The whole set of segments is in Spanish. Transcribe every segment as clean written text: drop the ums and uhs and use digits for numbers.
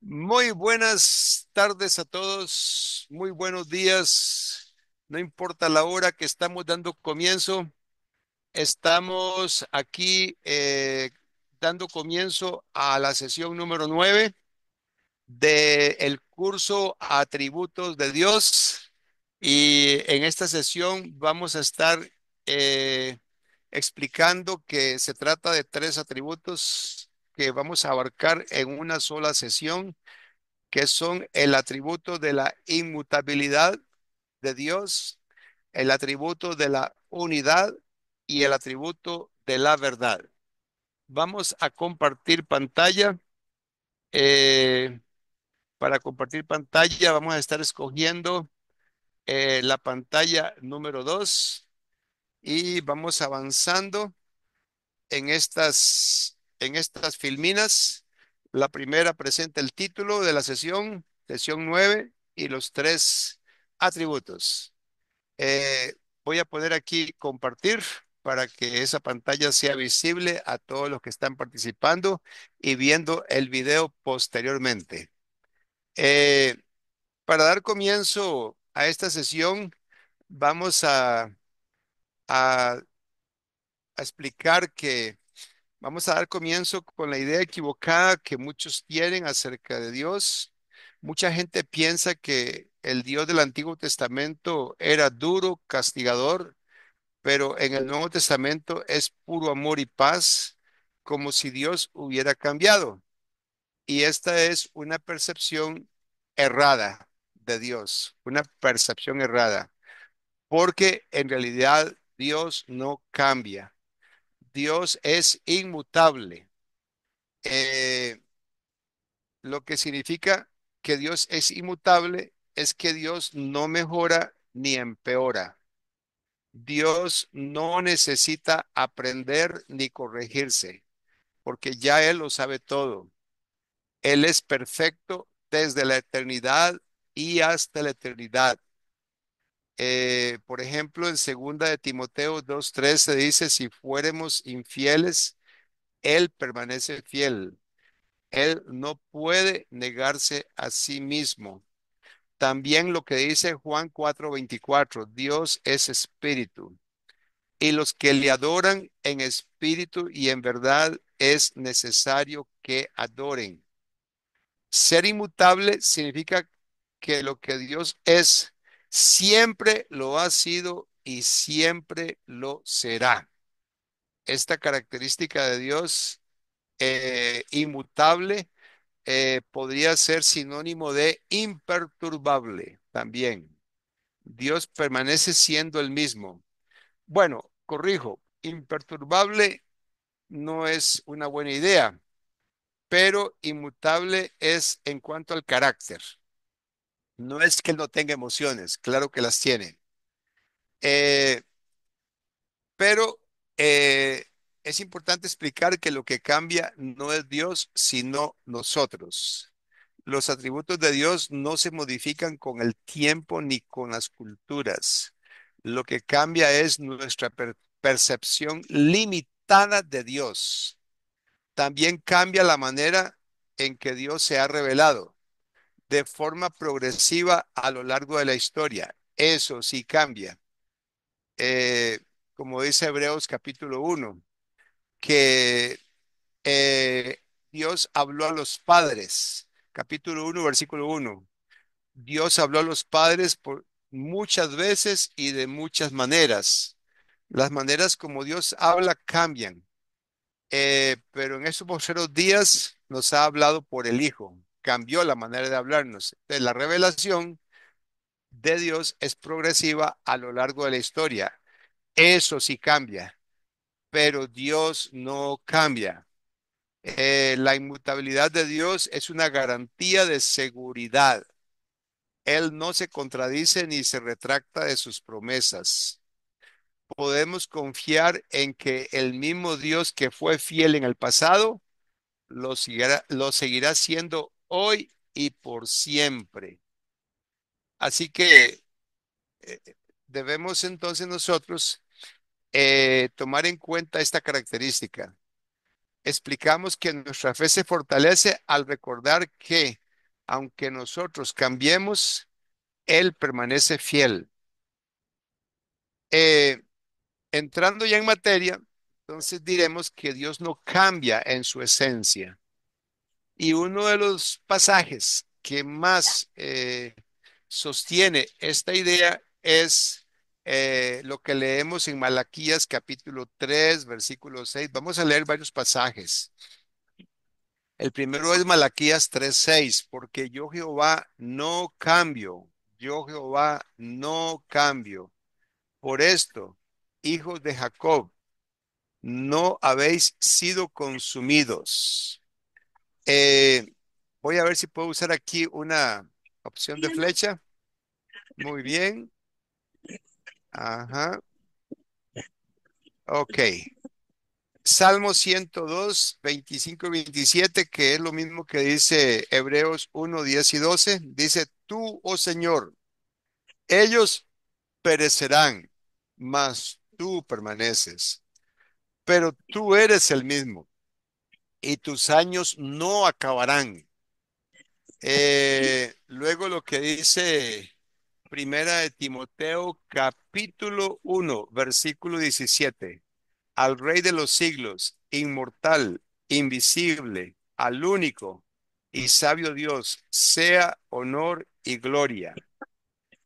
Muy buenas tardes a todos, muy buenos días. No importa la hora que estamos dando comienzo, estamos aquí dando comienzo a la sesión número 9 del curso Atributos de Dios. Y en esta sesión vamos a estar eh, explicando que se trata de tres atributos que vamos a abarcar en una sola sesión, que son el atributo de la inmutabilidad de Dios, el atributo de la unidad y el atributo de la verdad. Vamos a compartir pantalla. eh, para compartir pantalla vamos a estar escogiendo la pantalla número 2 y vamos avanzando en estas filminas. La primera presenta el título de la sesión, sesión 9 y los tres atributos. Voy a poner aquí compartir para que esa pantalla sea visible a todos los que están participando y viendo el video posteriormente. Eh, para dar comienzo a esta sesión, vamos a explicar que vamos a dar comienzo con la idea equivocada que muchos tienen acerca de Dios. Mucha gente piensa que el Dios del Antiguo Testamento era duro, castigador, pero en el Nuevo Testamento es puro amor y paz, como si Dios hubiera cambiado. Y esta es una percepción errada de Dios, una percepción errada, porque en realidad Dios no cambia. Dios es inmutable. Eh, lo que significa que Dios es inmutable es que Dios no mejora ni empeora. Dios no necesita aprender ni corregirse, porque ya Él lo sabe todo. Él es perfecto desde la eternidad y hasta la eternidad. Por ejemplo, en segunda de Timoteo 2:13 dice, si fuéramos infieles, Él permanece fiel. Él no puede negarse a sí mismo. También lo que dice Juan 4:24, Dios es espíritu y los que le adoran en espíritu y en verdad es necesario que adoren. Ser inmutable significa que lo que Dios es siempre lo ha sido y siempre lo será. Esta característica de Dios inmutable podría ser sinónimo de imperturbable también. Dios permanece siendo el mismo. Bueno, corrijo, imperturbable no es una buena idea, pero inmutable es en cuanto al carácter. No es que él no tenga emociones, claro que las tiene. Eh, pero es importante explicar que lo que cambia no es Dios, sino nosotros. Los atributos de Dios no se modifican con el tiempo ni con las culturas. Lo que cambia es nuestra percepción limitada de Dios. También cambia la manera en que Dios se ha revelado de forma progresiva a lo largo de la historia. Eso sí cambia. Eh, como dice Hebreos capítulo 1, que eh, Dios habló a los padres. Capítulo 1, versículo 1. Dios habló a los padres por muchas veces y de muchas maneras. Las maneras como Dios habla cambian, pero en estos postreros días nos ha hablado por el Hijo. Cambió la manera de hablarnos. Entonces, la revelación de Dios es progresiva a lo largo de la historia. Eso sí cambia, pero Dios no cambia. La inmutabilidad de Dios es una garantía de seguridad. Él no se contradice ni se retracta de sus promesas. Podemos confiar en que el mismo Dios que fue fiel en el pasado lo seguirá siendo hoy y por siempre. Así que eh, debemos entonces nosotros tomar en cuenta esta característica. Explicamos que nuestra fe se fortalece al recordar que Aunque nosotros cambiemos, Él permanece fiel. Eh, Entrando ya en materia, entonces diremos que Dios no cambia en su esencia. Y uno de los pasajes que más sostiene esta idea es lo que leemos en Malaquías capítulo 3 versículo 6. Vamos a leer varios pasajes. El primero es Malaquías 3:6, porque yo Jehová no cambio, yo Jehová no cambio. Por esto, hijos de Jacob, no habéis sido consumidos. Eh, Voy a ver si puedo usar aquí una opción de flecha. Muy bien. Ajá. Ok. Salmo 102, 25 y 27, que es lo mismo que dice Hebreos 1, 10 y 12. Dice, tú, oh Señor, ellos perecerán, mas tú permaneces. Pero tú eres el mismo y tus años no acabarán. Luego lo que dice Primera de Timoteo, capítulo 1 versículo 17. Al Rey de los siglos, inmortal, invisible, al único y sabio Dios, sea honor y gloria.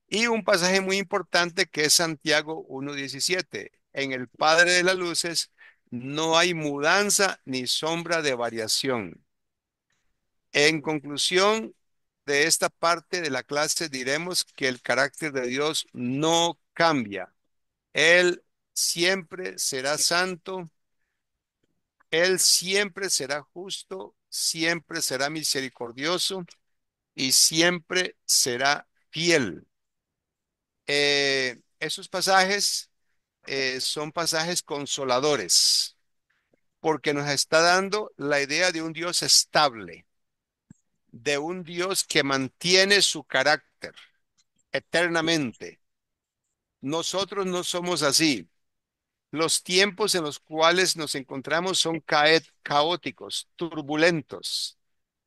Y un pasaje muy importante que es Santiago 1:17. En el Padre de las Luces no hay mudanza ni sombra de variación. En conclusión de esta parte de la clase diremos que el carácter de Dios no cambia. Él siempre será santo, Él siempre será justo, siempre será misericordioso y siempre será fiel. Esos pasajes son pasajes consoladores porque nos está dando la idea de un Dios estable, de un Dios que mantiene su carácter eternamente. Nosotros no somos así. Los tiempos en los cuales nos encontramos son caóticos, turbulentos,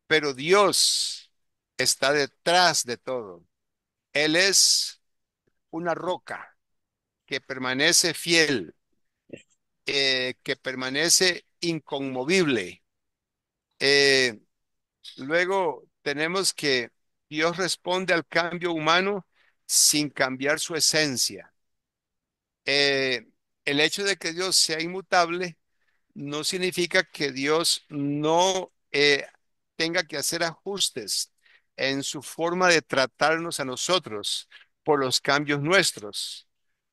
pero Dios está detrás de todo. Él es una roca que permanece fiel, que permanece inconmovible. Eh, Luego tenemos que Dios responde al cambio humano sin cambiar su esencia. Eh, el hecho de que Dios sea inmutable no significa que Dios no tenga que hacer ajustes en su forma de tratarnos a nosotros por los cambios nuestros.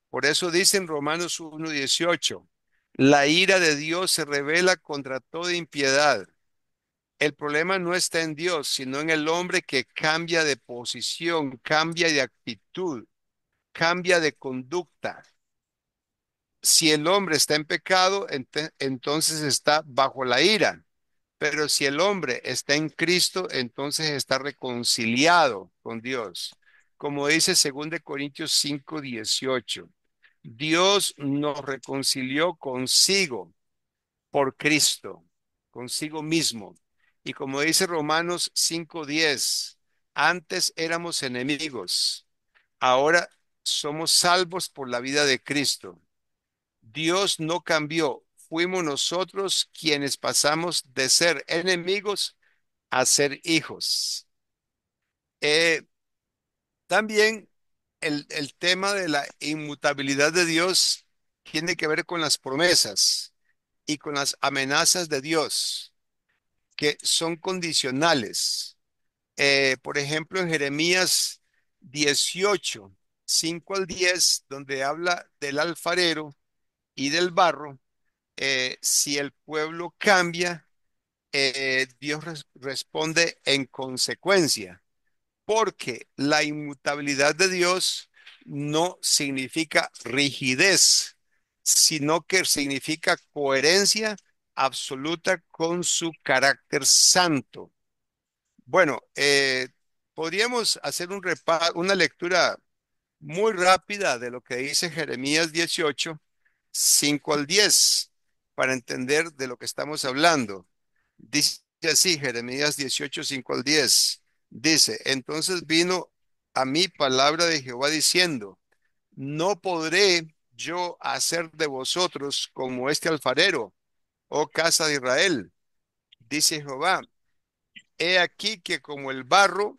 Por eso dice en Romanos 1:18, la ira de Dios se revela contra toda impiedad. El problema no está en Dios, sino en el hombre que cambia de posición, cambia de actitud, cambia de conducta. Si el hombre está en pecado, entonces está bajo la ira. Pero si el hombre está en Cristo, entonces está reconciliado con Dios. Como dice 2 Corintios 5:18, Dios nos reconcilió consigo por Cristo, consigo mismo. Y como dice Romanos 5:10, antes éramos enemigos, ahora somos salvos por la vida de Cristo. Dios no cambió, fuimos nosotros quienes pasamos de ser enemigos a ser hijos. Eh, También el tema de la inmutabilidad de Dios tiene que ver con las promesas y con las amenazas de Dios, que son condicionales. Por ejemplo, en Jeremías 18, 5 al 10, donde habla del alfarero y del barro, si el pueblo cambia, Dios responde en consecuencia, porque la inmutabilidad de Dios no significa rigidez, sino que significa coherencia absoluta con su carácter santo. Bueno, podríamos hacer una lectura muy rápida de lo que dice Jeremías 18, 5 al 10, para entender de lo que estamos hablando. Dice así, Jeremías 18, 5 al 10. Dice, entonces vino a mí palabra de Jehová diciendo, no podré yo hacer de vosotros como este alfarero, oh casa de Israel. Dice Jehová, he aquí que como el barro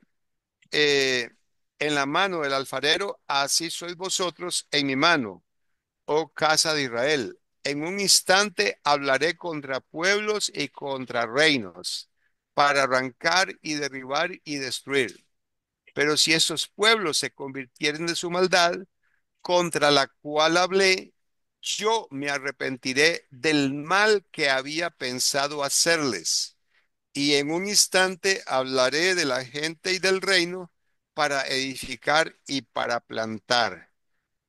en la mano del alfarero, así sois vosotros en mi mano, oh casa de Israel. En un instante hablaré contra pueblos y contra reinos, para arrancar y derribar y destruir. Pero si esos pueblos se convirtieren de su maldad, contra la cual hablé, yo me arrepentiré del mal que había pensado hacerles. Y en un instante hablaré de la gente y del reino para edificar y para plantar.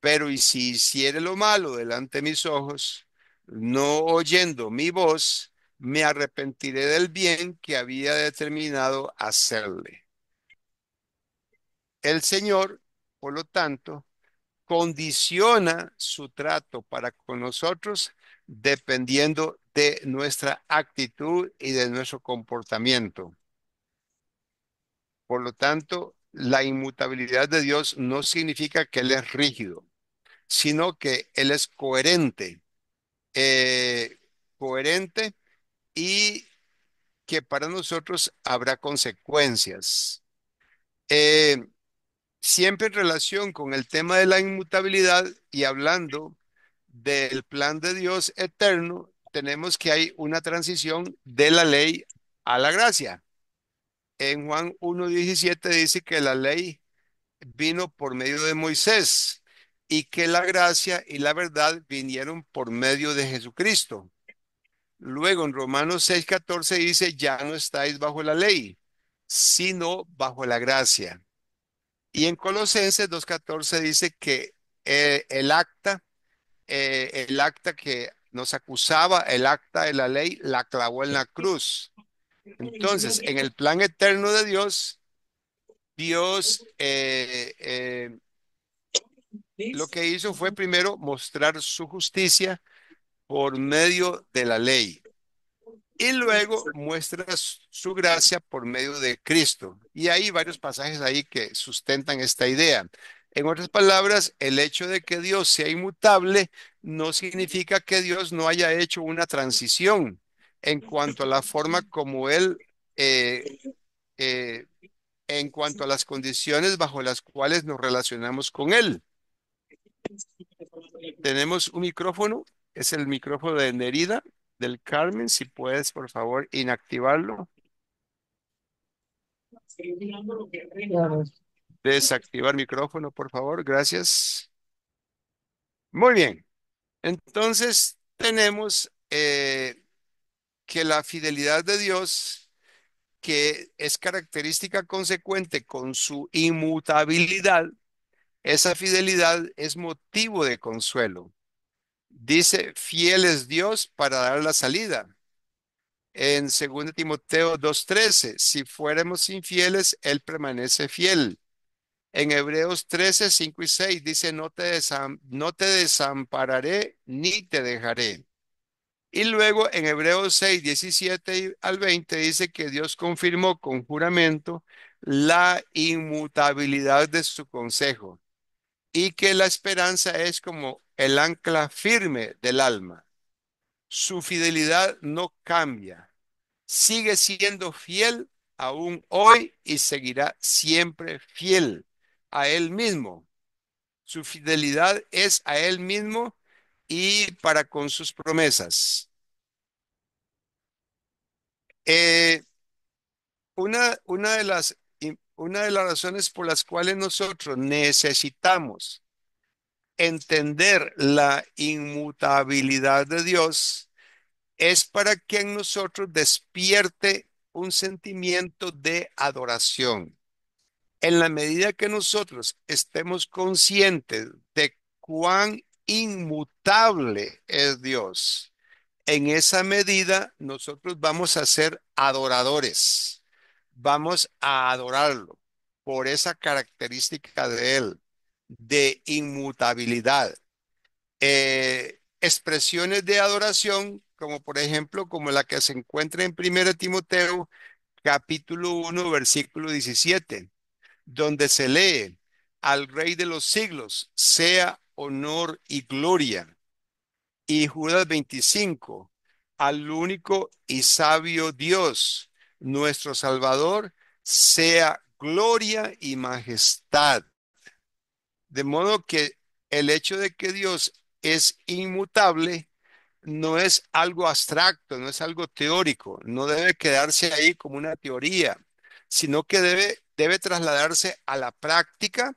Pero y si hiciere lo malo delante de mis ojos, no oyendo mi voz, me arrepentiré del bien que había determinado hacerle. El Señor, por lo tanto, condiciona su trato para con nosotros dependiendo de nuestra actitud y de nuestro comportamiento. Por lo tanto, la inmutabilidad de Dios no significa que Él es rígido, sino que Él es coherente, eh, coherente y que para nosotros habrá consecuencias. Eh, Siempre en relación con el tema de la inmutabilidad y hablando del plan de Dios eterno, tenemos que hay una transición de la ley a la gracia. En Juan 1:17 dice que la ley vino por medio de Moisés y que la gracia y la verdad vinieron por medio de Jesucristo. Luego en Romanos 6:14 dice, ya no estáis bajo la ley, sino bajo la gracia. Y en Colosenses 2:14 dice que el acta que nos acusaba, el acta de la ley, la clavó en la cruz. Entonces, en el plan eterno de Dios, Dios lo que hizo fue primero mostrar su justicia por medio de la ley y luego muestra su gracia por medio de Cristo. Y hay varios pasajes ahí que sustentan esta idea. En otras palabras, el hecho de que Dios sea inmutable no significa que Dios no haya hecho una transición en cuanto a la forma como Él, eh, eh, en cuanto a las condiciones bajo las cuales nos relacionamos con Él. Tenemos un micrófono, es el micrófono de Nerida del Carmen. Si puedes, por favor, inactivarlo. Claro. Desactivar micrófono, por favor. Gracias. Muy bien. Entonces, tenemos que la fidelidad de Dios, que es característica consecuente con su inmutabilidad, esa fidelidad es motivo de consuelo. Dice, fiel es Dios para dar la salida. En 2 Timoteo 2:13, si fuéramos infieles, Él permanece fiel. En Hebreos 13:5 y 6 dice, no te desampararé ni te dejaré. Y luego en Hebreos 6:17 al 20 dice que Dios confirmó con juramento la inmutabilidad de su consejo y que la esperanza es como el ancla firme del alma. Su fidelidad no cambia, sigue siendo fiel aún hoy y seguirá siempre fiel a Él mismo. Su fidelidad es a Él mismo y para con sus promesas. Eh, una de las razones por las cuales nosotros necesitamos entender la inmutabilidad de Dios es para que en nosotros despierte un sentimiento de adoración. En la medida que nosotros estemos conscientes de cuán inmutable es Dios, en esa medida nosotros vamos a ser adoradores. Vamos a adorarlo por esa característica de Él, de inmutabilidad. Expresiones de adoración, como por ejemplo, como la que se encuentra en 1 Timoteo capítulo 1, versículo 17, donde se lee, al Rey de los siglos sea honor y gloria. Y Judas 25, al único y sabio Dios, nuestro Salvador, sea gloria y majestad. De modo que el hecho de que Dios es inmutable no es algo abstracto, no es algo teórico, no debe quedarse ahí como una teoría, sino que debe trasladarse a la práctica,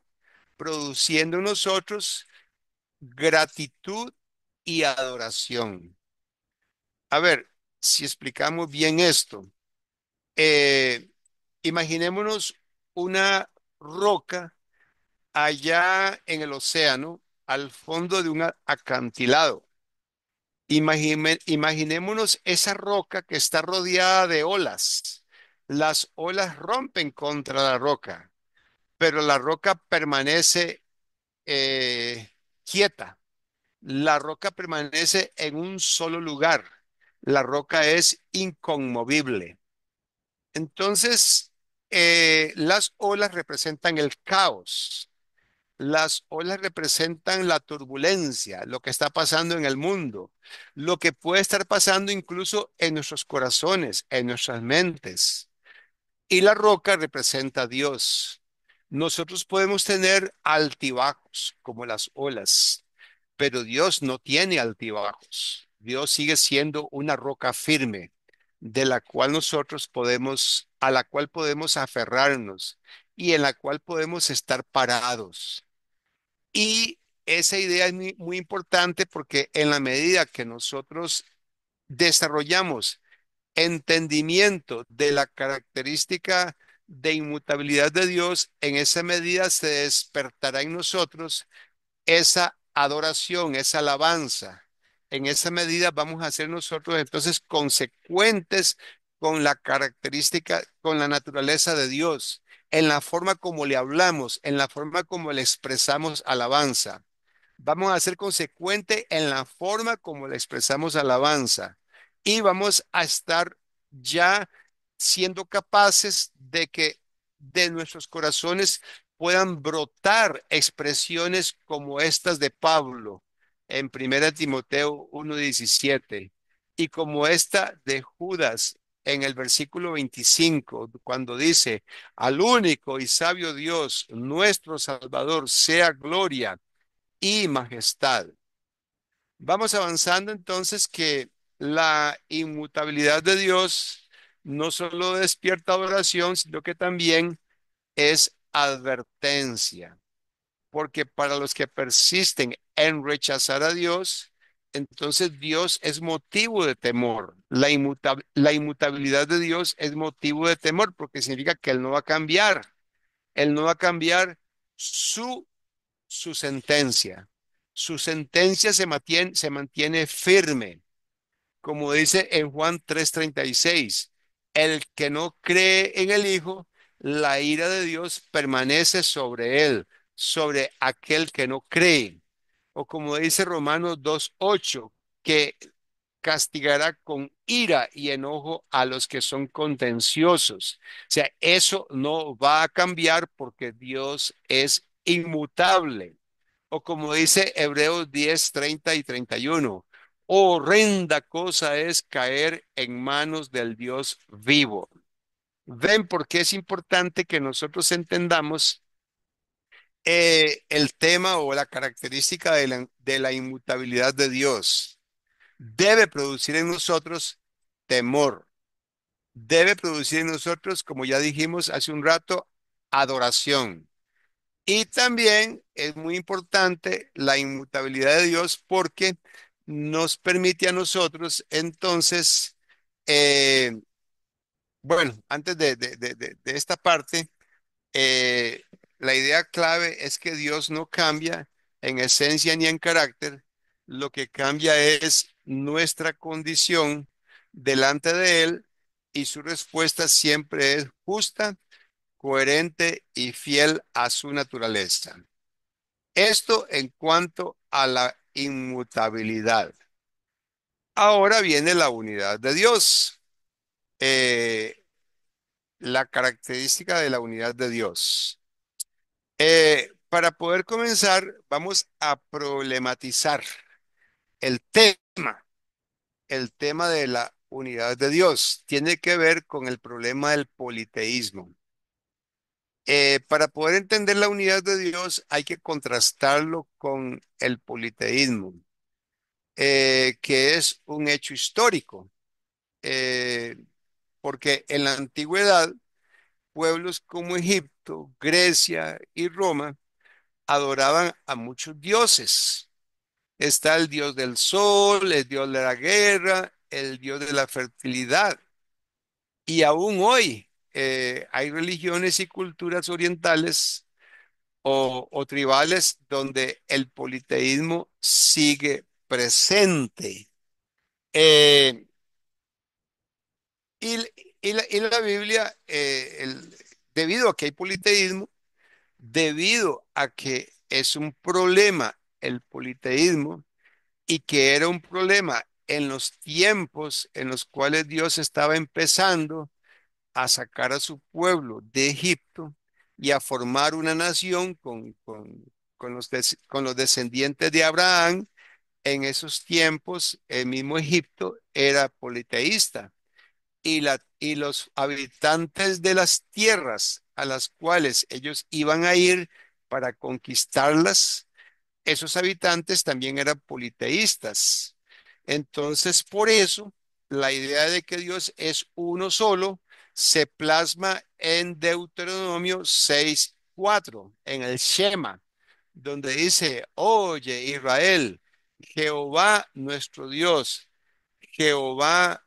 produciendo en nosotros gratitud y adoración. A ver, si explicamos bien esto, eh, imaginémonos una roca allá en el océano, al fondo de un acantilado. Imaginémonos esa roca que está rodeada de olas. Las olas rompen contra la roca, pero la roca permanece quieta. La roca permanece en un solo lugar. La roca es inconmovible. Entonces, las olas representan el caos. Las olas representan la turbulencia, lo que está pasando en el mundo, lo que puede estar pasando incluso en nuestros corazones, en nuestras mentes. Y la roca representa a Dios. Nosotros podemos tener altibajos como las olas, pero Dios no tiene altibajos. Dios sigue siendo una roca firme de la cual nosotros podemos, a la cual podemos aferrarnos y en la cual podemos estar parados. Y esa idea es muy importante porque en la medida que nosotros desarrollamos entendimiento de la característica de inmutabilidad de Dios, en esa medida se despertará en nosotros esa adoración, esa alabanza. En esa medida vamos a ser nosotros entonces consecuentes con la característica, con la naturaleza de Dios, en la forma como le hablamos, en la forma como le expresamos alabanza. Vamos a ser consecuentes en la forma como le expresamos alabanza y vamos a estar ya siendo capaces de que de nuestros corazones puedan brotar expresiones como estas de Pablo en 1 Timoteo 1:17 y como esta de Judas en el versículo 25, cuando dice, al único y sabio Dios, nuestro Salvador, sea gloria y majestad. Vamos avanzando entonces que la inmutabilidad de Dios no solo despierta adoración, sino que también es advertencia, porque para los que persisten en rechazar a Dios, entonces Dios es motivo de temor. La inmutabilidad de Dios es motivo de temor porque significa que Él no va a cambiar. Él no va a cambiar su su sentencia. Su sentencia se mantiene firme, como dice en Juan 3:36. El que no cree en el Hijo, la ira de Dios permanece sobre él, sobre aquel que no cree. O como dice Romanos 2:8, que castigará con ira y enojo a los que son contenciosos. O sea, eso no va a cambiar porque Dios es inmutable. O como dice Hebreos 10:30 y 31, horrenda cosa es caer en manos del Dios vivo. Ven por qué es importante que nosotros entendamos el tema o la característica de la inmutabilidad de Dios. Debe producir en nosotros temor. Debe producir en nosotros, como ya dijimos hace un rato, adoración. Y también es muy importante la inmutabilidad de Dios porque nos permite a nosotros entonces, eh, bueno, antes de esta parte, eh, la idea clave es que Dios no cambia en esencia ni en carácter, lo que cambia es nuestra condición delante de Él y su respuesta siempre es justa, coherente y fiel a su naturaleza. Esto en cuanto a la inmutabilidad. Ahora viene la unidad de Dios. Eh, la característica de la unidad de Dios. Para poder comenzar, vamos a problematizar el tema. El tema de la unidad de Dios tiene que ver con el problema del politeísmo. Para poder entender la unidad de Dios hay que contrastarlo con el politeísmo, que es un hecho histórico, eh, porque en la antigüedad pueblos como Egipto, Grecia y Roma adoraban a muchos dioses. Está el dios del sol, el dios de la guerra, el dios de la fertilidad. Y aún hoy hay religiones y culturas orientales o tribales donde el politeísmo sigue presente. Eh, y, y la Biblia, debido a que hay politeísmo, debido a que es un problema el politeísmo y que era un problema en los tiempos en los cuales Dios estaba empezando a sacar a su pueblo de Egipto y a formar una nación con los descendientes de Abraham. En esos tiempos, el mismo Egipto era politeísta y los habitantes de las tierras a las cuales ellos iban a ir para conquistarlas, esos habitantes también eran politeístas. Entonces, por eso, la idea de que Dios es uno solo se plasma en Deuteronomio 6:4, en el Shema, donde dice: Oye, Israel, Jehová nuestro Dios, Jehová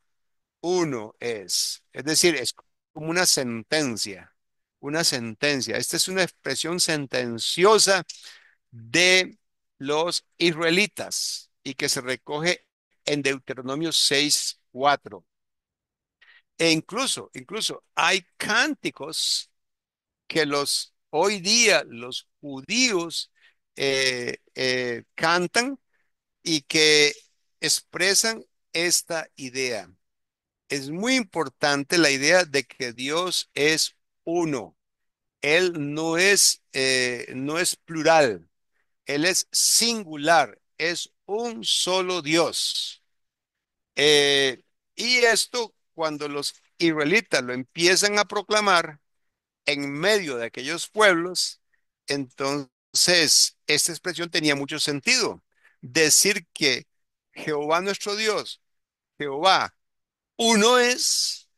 uno es. Es decir, es como una sentencia, una sentencia. Esta es una expresión sentenciosa de los israelitas y que se recoge en Deuteronomio 6:4. Incluso hay cánticos que hoy día los judíos cantan y que expresan esta idea. Es muy importante la idea de que Dios es uno. Él no es plural. Él es singular, es un solo Dios. Eh, y esto, cuando los israelitas lo empiezan a proclamar en medio de aquellos pueblos, entonces esta expresión tenía mucho sentido. Decir que Jehová nuestro Dios, Jehová, uno es,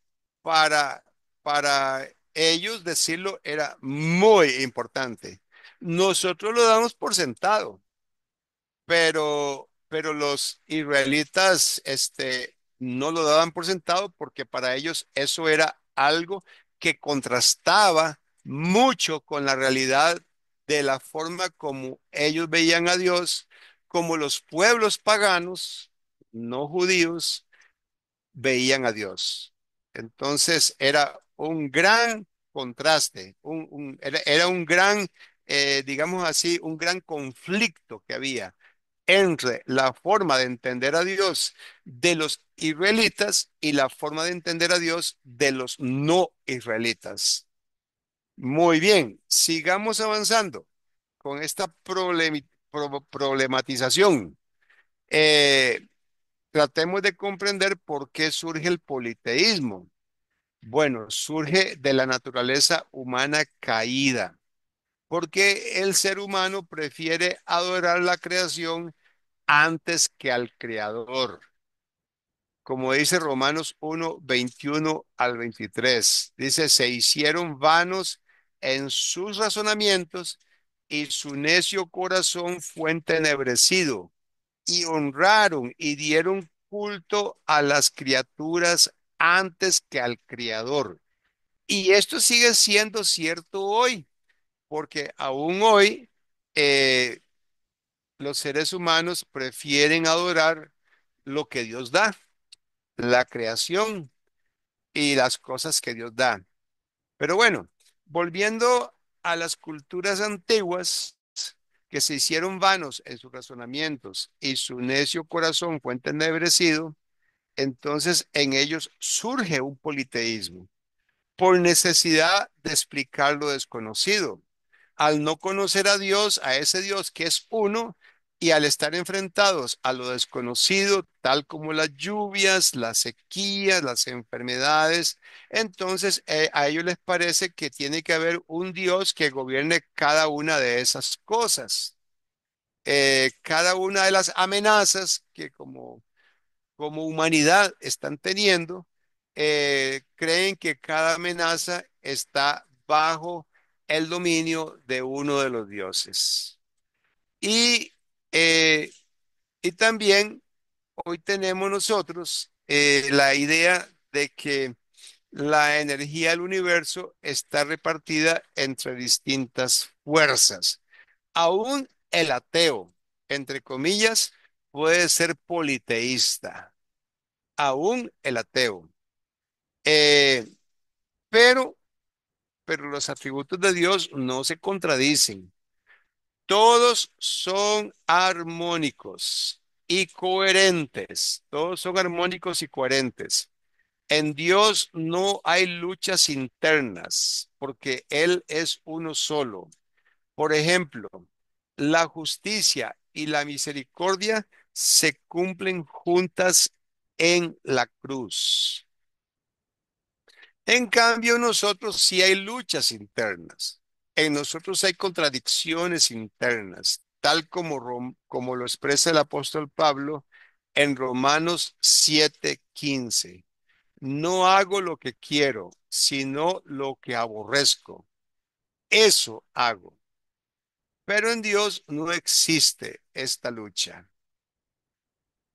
para, para ellos decirlo era muy importante. Nosotros lo damos por sentado. Pero los israelitas, no lo daban por sentado porque para ellos eso era algo que contrastaba mucho con la realidad de la forma como ellos veían a Dios, como los pueblos paganos, no judíos, veían a Dios. Entonces era un gran contraste, era un gran, digamos así, un gran conflicto que había entre la forma de entender a Dios de los israelitas y la forma de entender a Dios de los no israelitas. Muy bien, sigamos avanzando con esta problematización. Eh, Tratemos de comprender por qué surge el politeísmo. Bueno, surge de la naturaleza humana caída, porque el ser humano prefiere adorar la creación antes que al Creador. Como dice Romanos 1:21 al 23, dice: se hicieron vanos en sus razonamientos y su necio corazón fue entenebrecido, y honraron y dieron culto a las criaturas antes que al Creador. Y esto sigue siendo cierto hoy, porque aún hoy eh, los seres humanos prefieren adorar lo que Dios da, la creación y las cosas que Dios da. Pero bueno, volviendo a las culturas antiguas que se hicieron vanos en sus razonamientos y su necio corazón fue entenebrecido, entonces en ellos surge un politeísmo. por necesidad de explicar lo desconocido. Al no conocer a Dios, a ese Dios que es uno, y al estar enfrentados a lo desconocido, tal como las lluvias, las sequías, las enfermedades, entonces a ellos les parece que tiene que haber un Dios que gobierne cada una de esas cosas. Cada una de las amenazas que como humanidad están teniendo, creen que cada amenaza está bajo el dominio de uno de los dioses. Y, eh, y también hoy tenemos nosotros la idea de que la energía del universo está repartida entre distintas fuerzas. Aún el ateo, entre comillas, puede ser politeísta. Aún el ateo. Eh, pero, pero los atributos de Dios no se contradicen. Todos son armónicos y coherentes. Todos son armónicos y coherentes. En Dios no hay luchas internas porque Él es uno solo. Por ejemplo, la justicia y la misericordia se cumplen juntas en la cruz. En cambio, nosotros sí hay luchas internas. En nosotros hay contradicciones internas, tal como, como lo expresa el apóstol Pablo en Romanos 7:15. No hago lo que quiero, sino lo que aborrezco. Eso hago. Pero en Dios no existe esta lucha.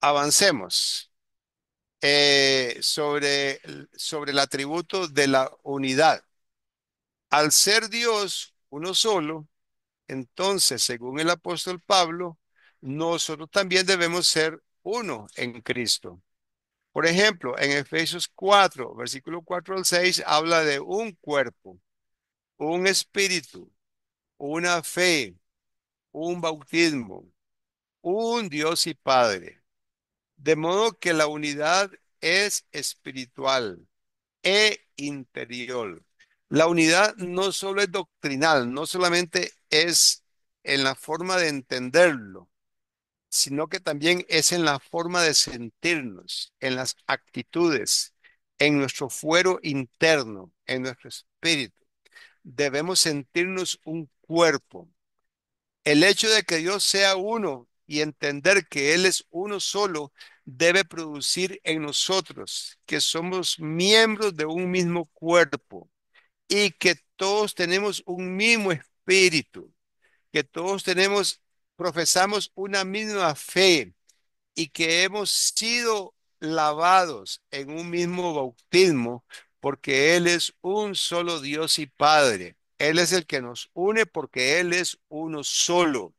Avancemos sobre el atributo de la unidad. Al ser Dios uno solo, entonces, según el apóstol Pablo, nosotros también debemos ser uno en Cristo. Por ejemplo, en Efesios 4, versículo 4 al 6, habla de un cuerpo, un espíritu, una fe, un bautismo, un Dios y Padre. De modo que la unidad es espiritual e interior. La unidad no solo es doctrinal, no solamente es en la forma de entenderlo, sino que también es en la forma de sentirnos, en las actitudes, en nuestro fuero interno, en nuestro espíritu. Debemos sentirnos un cuerpo. El hecho de que Dios sea uno y entender que Él es uno solo debe producir en nosotros que somos miembros de un mismo cuerpo y que todos tenemos un mismo espíritu, que todos profesamos una misma fe y que hemos sido lavados en un mismo bautismo porque Él es un solo Dios y Padre. Él es el que nos une porque Él es uno solo.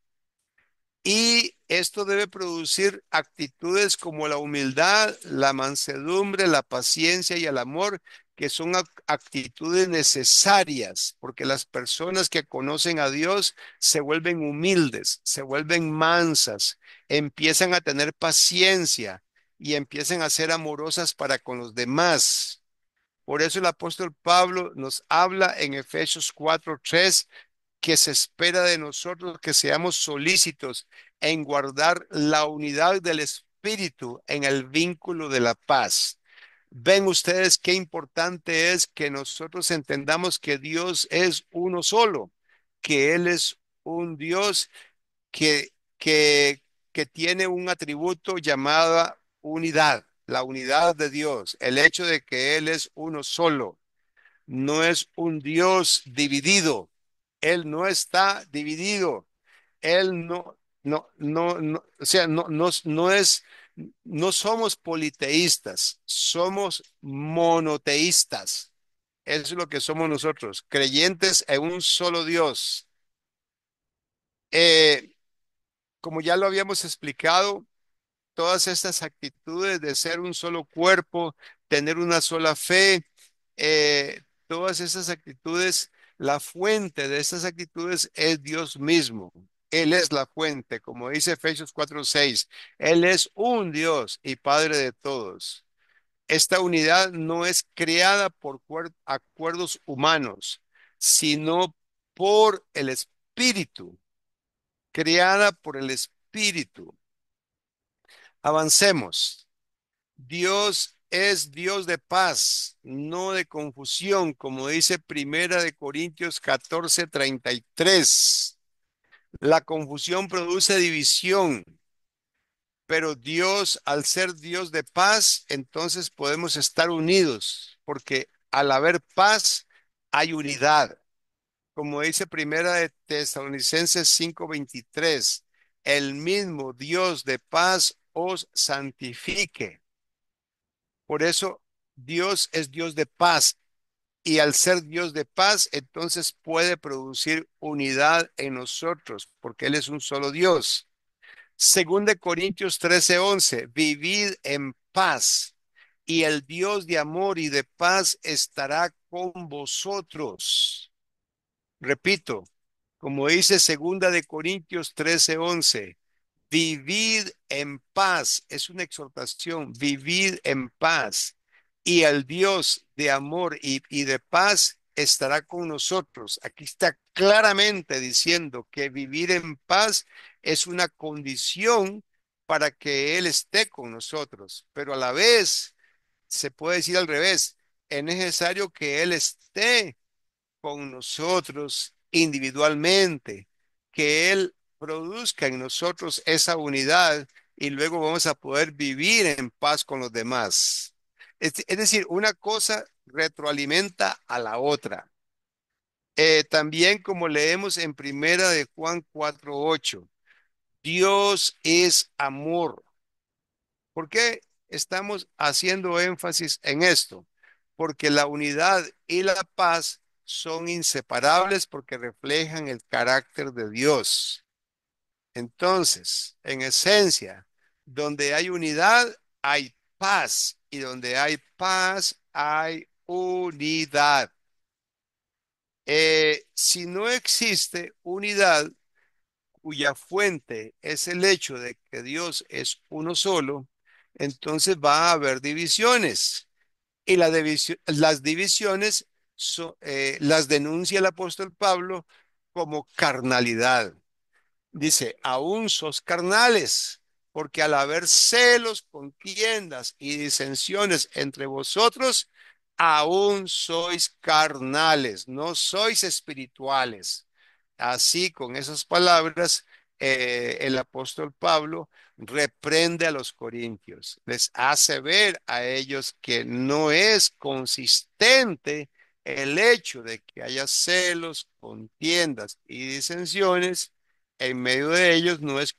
Y esto debe producir actitudes como la humildad, la mansedumbre, la paciencia y el amor, que son actitudes necesarias, porque las personas que conocen a Dios se vuelven humildes, se vuelven mansas, empiezan a tener paciencia y empiezan a ser amorosas para con los demás. Por eso el apóstol Pablo nos habla en Efesios 4:3 que se espera de nosotros que seamos solícitos en guardar la unidad del Espíritu en el vínculo de la paz. Ven ustedes qué importante es que nosotros entendamos que Dios es uno solo, que Él es un Dios que, que, que tiene un atributo llamado unidad, la unidad de Dios, el hecho de que Él es uno solo. No es un Dios dividido. Él no está dividido. Él o sea, no somos politeístas, somos monoteístas. Eso es lo que somos nosotros, creyentes en un solo Dios. Eh, como ya lo habíamos explicado, todas estas actitudes de ser un solo cuerpo, tener una sola fe, todas esas actitudes, la fuente de esas actitudes es Dios mismo. Él es la fuente, como dice Efesios 4:6. Él es un Dios y Padre de todos. Esta unidad no es creada por acuerdos humanos, sino por el Espíritu, creada por el Espíritu. Avancemos. Dios es Dios de paz, no de confusión, como dice Primera de Corintios 14:33. La confusión produce división, pero Dios, al ser Dios de paz, entonces podemos estar unidos, porque al haber paz hay unidad. Como dice Primera de Tesalonicenses 5:23, el mismo Dios de paz os santifique. Por eso Dios es Dios de paz y al ser Dios de paz, entonces puede producir unidad en nosotros, porque Él es un solo Dios. Según de Corintios 13:11, vivid en paz y el Dios de amor y de paz estará con vosotros. Repito, como dice segunda de Corintios 13:11, vivid en paz. Es una exhortación, vivid en paz. Y el Dios de amor y de paz estará con nosotros. Aquí está claramente diciendo que vivir en paz es una condición para que Él esté con nosotros. Pero a la vez, se puede decir al revés, es necesario que Él esté con nosotros individualmente, que Él produzca en nosotros esa unidad y luego vamos a poder vivir en paz con los demás. Es decir, una cosa retroalimenta a la otra. También como leemos en Primera de Juan 4:8, Dios es amor. ¿Por qué estamos haciendo énfasis en esto? Porque la unidad y la paz son inseparables porque reflejan el carácter de Dios. Entonces, en esencia, donde hay unidad, hay paz. Y donde hay paz, hay unidad. Si no existe unidad, cuya fuente es el hecho de que Dios es uno solo, entonces va a haber divisiones. Y las divisiones las denuncia el apóstol Pablo como carnalidad. Dice, aún sos carnales, porque al haber celos, contiendas y disensiones entre vosotros, aún sois carnales, no sois espirituales. Así, con esas palabras, el apóstol Pablo reprende a los corintios, les hace ver a ellos que no es consistente el hecho de que haya celos, contiendas y disensiones en medio de ellos, no es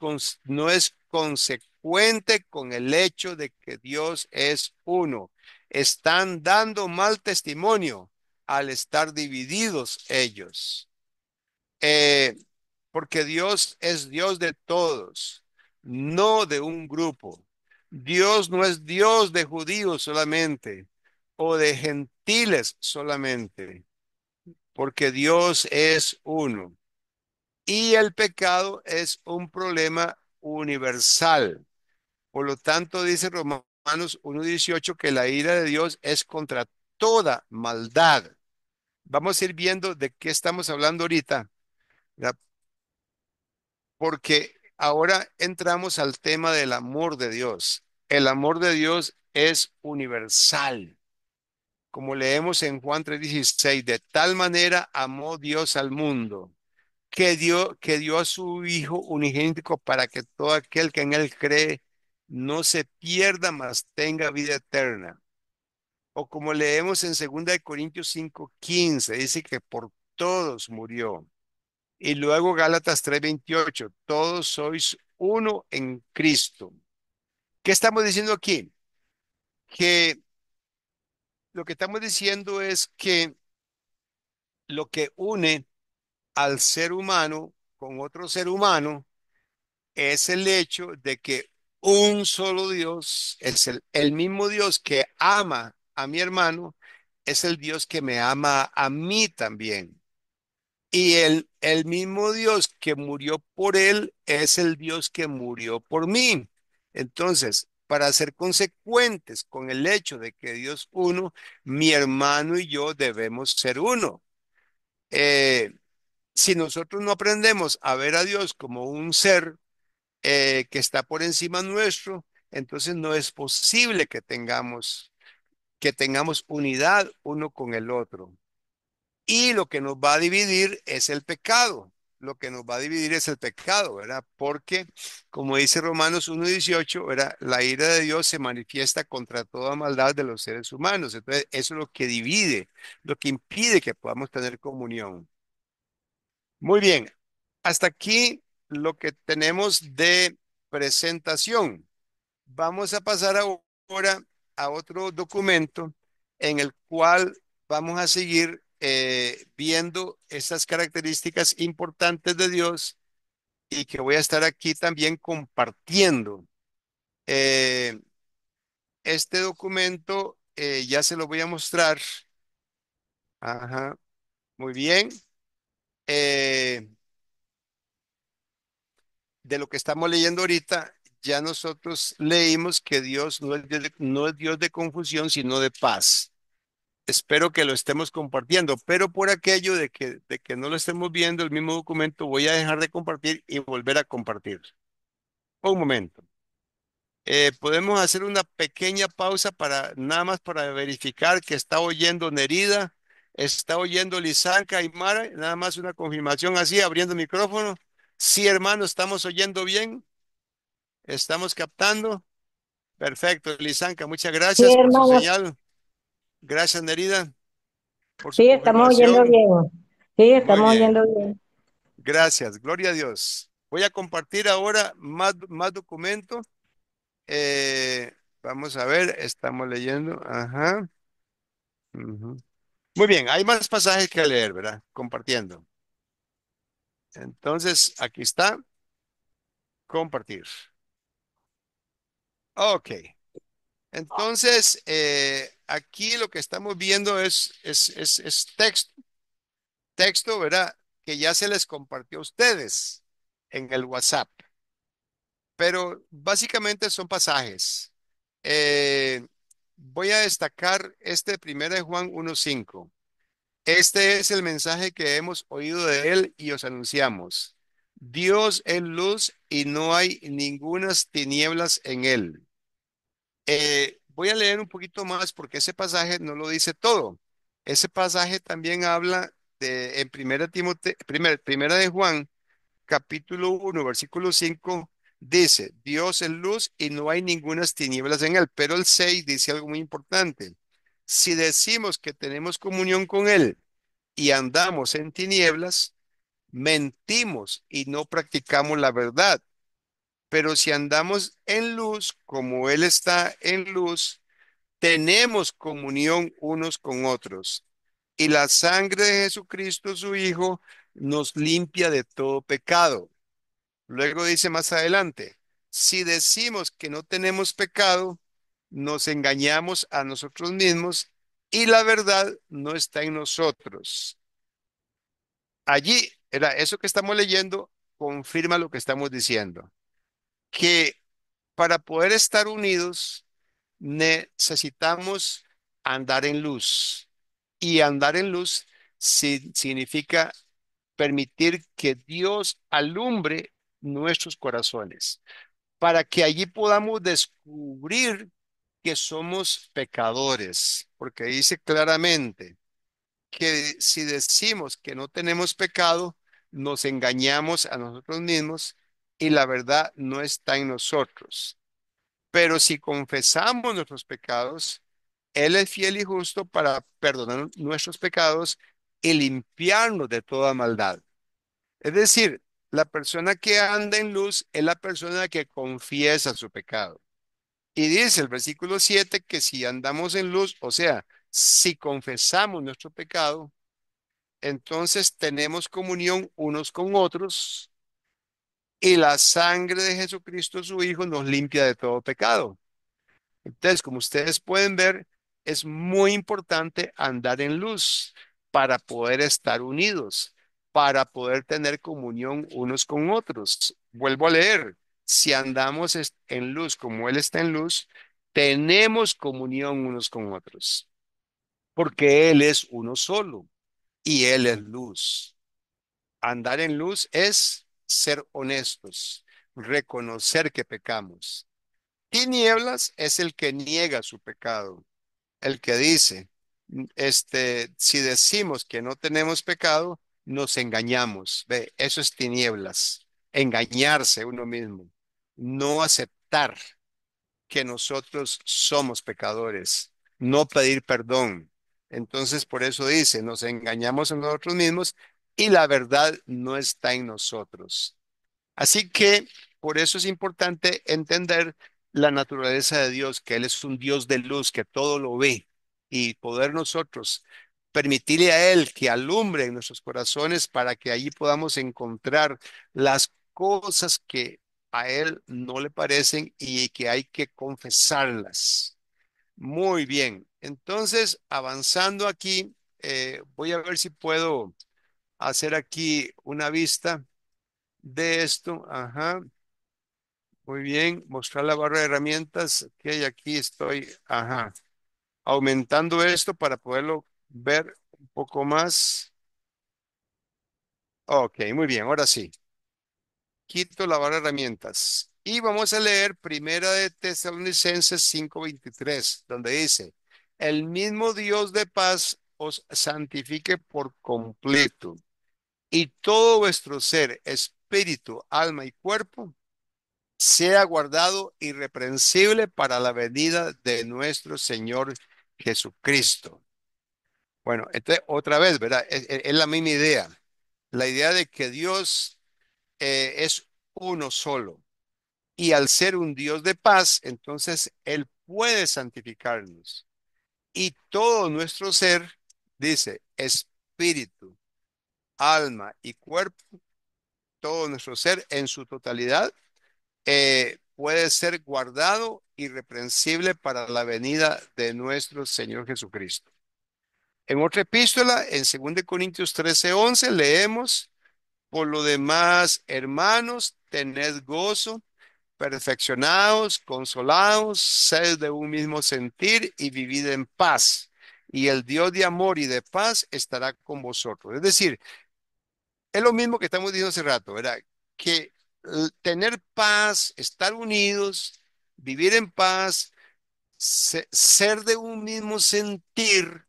consecuente con el hecho de que Dios es uno. Están dando mal testimonio al estar divididos ellos. Eh, Porque Dios es Dios de todos, no de un grupo. Dios no es Dios de judíos solamente o de gentiles solamente, porque Dios es uno. Y el pecado es un problema universal. Por lo tanto, dice Romanos 1:18 que la ira de Dios es contra toda maldad. Vamos a ir viendo de qué estamos hablando ahorita, ¿verdad? Porque ahora entramos al tema del amor de Dios. El amor de Dios es universal. Como leemos en Juan 3:16, de tal manera amó Dios al mundo que dio a su Hijo unigénito para que todo aquel que en él cree no se pierda, mas tenga vida eterna. O como leemos en 2 Corintios 5:15, dice que por todos murió. Y luego Gálatas 3:28, todos sois uno en Cristo. ¿Qué estamos diciendo aquí? Que lo que estamos diciendo es que lo que une al ser humano con otro ser humano es el hecho de que un solo Dios, es el mismo Dios que ama a mi hermano, es el Dios que me ama a mí también. Y el mismo Dios que murió por él es el Dios que murió por mí. Entonces, para ser consecuentes con el hecho de que Dios uno, mi hermano y yo debemos ser uno. Eh, si nosotros no aprendemos a ver a Dios como un ser que está por encima nuestro, entonces no es posible que tengamos unidad uno con el otro. Y lo que nos va a dividir es el pecado. Lo que nos va a dividir es el pecado, ¿verdad? Porque, como dice Romanos 1:18, ¿verdad? La ira de Dios se manifiesta contra toda maldad de los seres humanos. Entonces, eso es lo que divide, lo que impide que podamos tener comunión. Muy bien, hasta aquí lo que tenemos de presentación. Vamos a pasar ahora a otro documento en el cual vamos a seguir viendo estas características importantes de Dios y que voy a estar aquí también compartiendo. Eh, este documento ya se lo voy a mostrar. Ajá, muy bien. Eh, de lo que estamos leyendo ahorita, ya nosotros leímos que Dios no es Dios de confusión, sino de paz. Espero que lo estemos compartiendo, pero por aquello de que no lo estemos viendo el mismo documento, voy a dejar de compartir y volver a compartir. Un momento. Podemos hacer una pequeña pausa para nada más para verificar que está oyendo Nerida, está oyendo Lisanca y Mara, nada más una confirmación así, abriendo el micrófono. Sí, hermano, estamos oyendo bien, estamos captando. Perfecto, Lisanca, muchas Sí, gracias por su hermano, señal. Gracias, Nerida, por su sí, estamos oyendo confirmación. bien. Sí, Muy estamos oyendo bien. bien. Gracias, gloria a Dios. Voy a compartir ahora más documentos. Eh, vamos a ver, estamos leyendo. Ajá. Ujú. Muy bien, hay más pasajes que leer, ¿verdad? Compartiendo. Entonces, aquí está, compartir. Ok. Entonces, aquí lo que estamos viendo es texto, ¿verdad? Que ya se les compartió a ustedes en el WhatsApp. Pero básicamente son pasajes. Eh, voy a destacar este de 1 de Juan 1:5. Este es el mensaje que hemos oído de él y os anunciamos. Dios es luz y no hay ningunas tinieblas en él. Voy a leer un poquito más porque ese pasaje no lo dice todo. Ese pasaje también habla en primera de Juan capítulo 1, versículo 5 dice, Dios es luz y no hay ningunas tinieblas en él. Pero el 6 dice algo muy importante. Si decimos que tenemos comunión con él y andamos en tinieblas, mentimos y no practicamos la verdad. Pero si andamos en luz, como él está en luz, tenemos comunión unos con otros. Y la sangre de Jesucristo, su Hijo, nos limpia de todo pecado. Luego dice más adelante, si decimos que no tenemos pecado, nos engañamos a nosotros mismos y la verdad no está en nosotros. Allí, era eso que estamos leyendo, confirma lo que estamos diciendo, que para poder estar unidos necesitamos andar en luz. Y andar en luz significa permitir que Dios alumbre nuestros corazones para que allí podamos descubrir que somos pecadores, porque dice claramente que si decimos que no tenemos pecado, nos engañamos a nosotros mismos y la verdad no está en nosotros. Pero si confesamos nuestros pecados, Él es fiel y justo para perdonar nuestros pecados y limpiarnos de toda maldad. Es decir, la persona que anda en luz es la persona que confiesa su pecado. Y dice el versículo 7 que si andamos en luz, o sea, si confesamos nuestro pecado, entonces tenemos comunión unos con otros y la sangre de Jesucristo, su Hijo, nos limpia de todo pecado. Entonces, como ustedes pueden ver, es muy importante andar en luz para poder estar unidos, para poder tener comunión unos con otros. Vuelvo a leer. si andamos en luz como Él está en luz, tenemos comunión unos con otros, porque Él es uno solo y Él es luz. Andar en luz es ser honestos, reconocer que pecamos. Tinieblas es el que niega su pecado, el que dice, si decimos que no tenemos pecado, nos engañamos. Ve, eso es tinieblas, engañarse uno mismo, no aceptar que nosotros somos pecadores, no pedir perdón. Entonces, por eso dice, nos engañamos a nosotros mismos y la verdad no está en nosotros. Así que por eso es importante entender la naturaleza de Dios, que Él es un Dios de luz, que todo lo ve y poder nosotros permitirle a Él que alumbre en nuestros corazones para que allí podamos encontrar las cosas que a Él no le parecen y que hay que confesarlas. Muy bien. Entonces, avanzando aquí, voy a ver si puedo hacer aquí una vista de esto. Ajá. Muy bien, mostrar la barra de herramientas. Ok, aquí estoy, ajá, aumentando esto para poderlo ver un poco más. Ok, muy bien, ahora sí. Quito la barra de herramientas. Y vamos a leer Primera de Tesalonicenses 5:23, donde dice, el mismo Dios de paz os santifique por completo, y todo vuestro ser, espíritu, alma y cuerpo sea guardado irreprensible para la venida de nuestro Señor Jesucristo. Bueno, entonces otra vez, ¿verdad? Es la misma idea. La idea de que Dios es uno solo. Y al ser un Dios de paz, entonces Él puede santificarnos. Y todo nuestro ser, dice, espíritu, alma y cuerpo, todo nuestro ser en su totalidad puede ser guardado irreprensible para la venida de nuestro Señor Jesucristo. En otra epístola, en 2 Corintios 13:11, leemos, por lo demás, hermanos, tened gozo, perfeccionados, consolados, sed de un mismo sentir y vivid en paz. Y el Dios de amor y de paz estará con vosotros. Es decir, es lo mismo que estamos diciendo hace rato, ¿verdad? Que tener paz, estar unidos, vivir en paz, ser de un mismo sentir,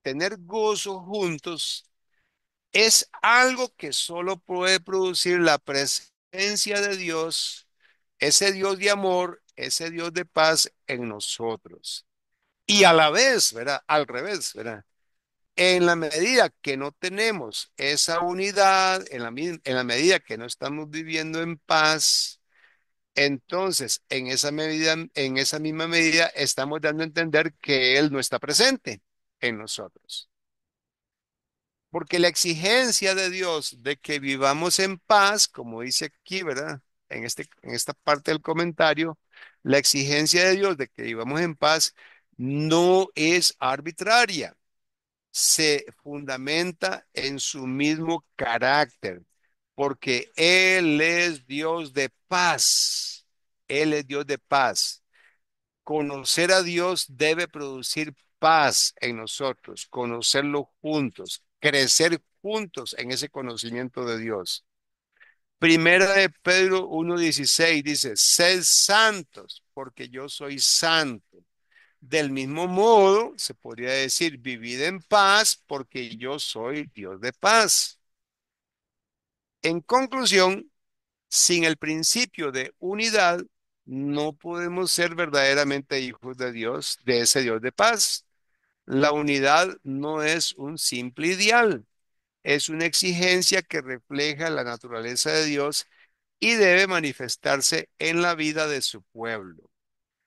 tener gozo juntos, es algo que solo puede producir la presencia de Dios, ese Dios de amor, ese Dios de paz en nosotros. Y a la vez, ¿verdad? Al revés, ¿verdad? En la medida que no tenemos esa unidad, en la medida que no estamos viviendo en paz, entonces en esa misma medida estamos dando a entender que Él no está presente en nosotros. Porque la exigencia de Dios de que vivamos en paz, como dice aquí, ¿verdad? En esta parte del comentario, la exigencia de Dios de que vivamos en paz no es arbitraria, se fundamenta en su mismo carácter, porque Él es Dios de paz. Él es Dios de paz. Conocer a Dios debe producir paz en nosotros, conocerlo juntos, crecer juntos en ese conocimiento de Dios. Primera de Pedro 1:16 dice, sed santos, porque yo soy santo. Del mismo modo, se podría decir, vivid en paz porque yo soy Dios de paz. En conclusión, sin el principio de unidad, no podemos ser verdaderamente hijos de Dios, de ese Dios de paz. La unidad no es un simple ideal, es una exigencia que refleja la naturaleza de Dios y debe manifestarse en la vida de su pueblo.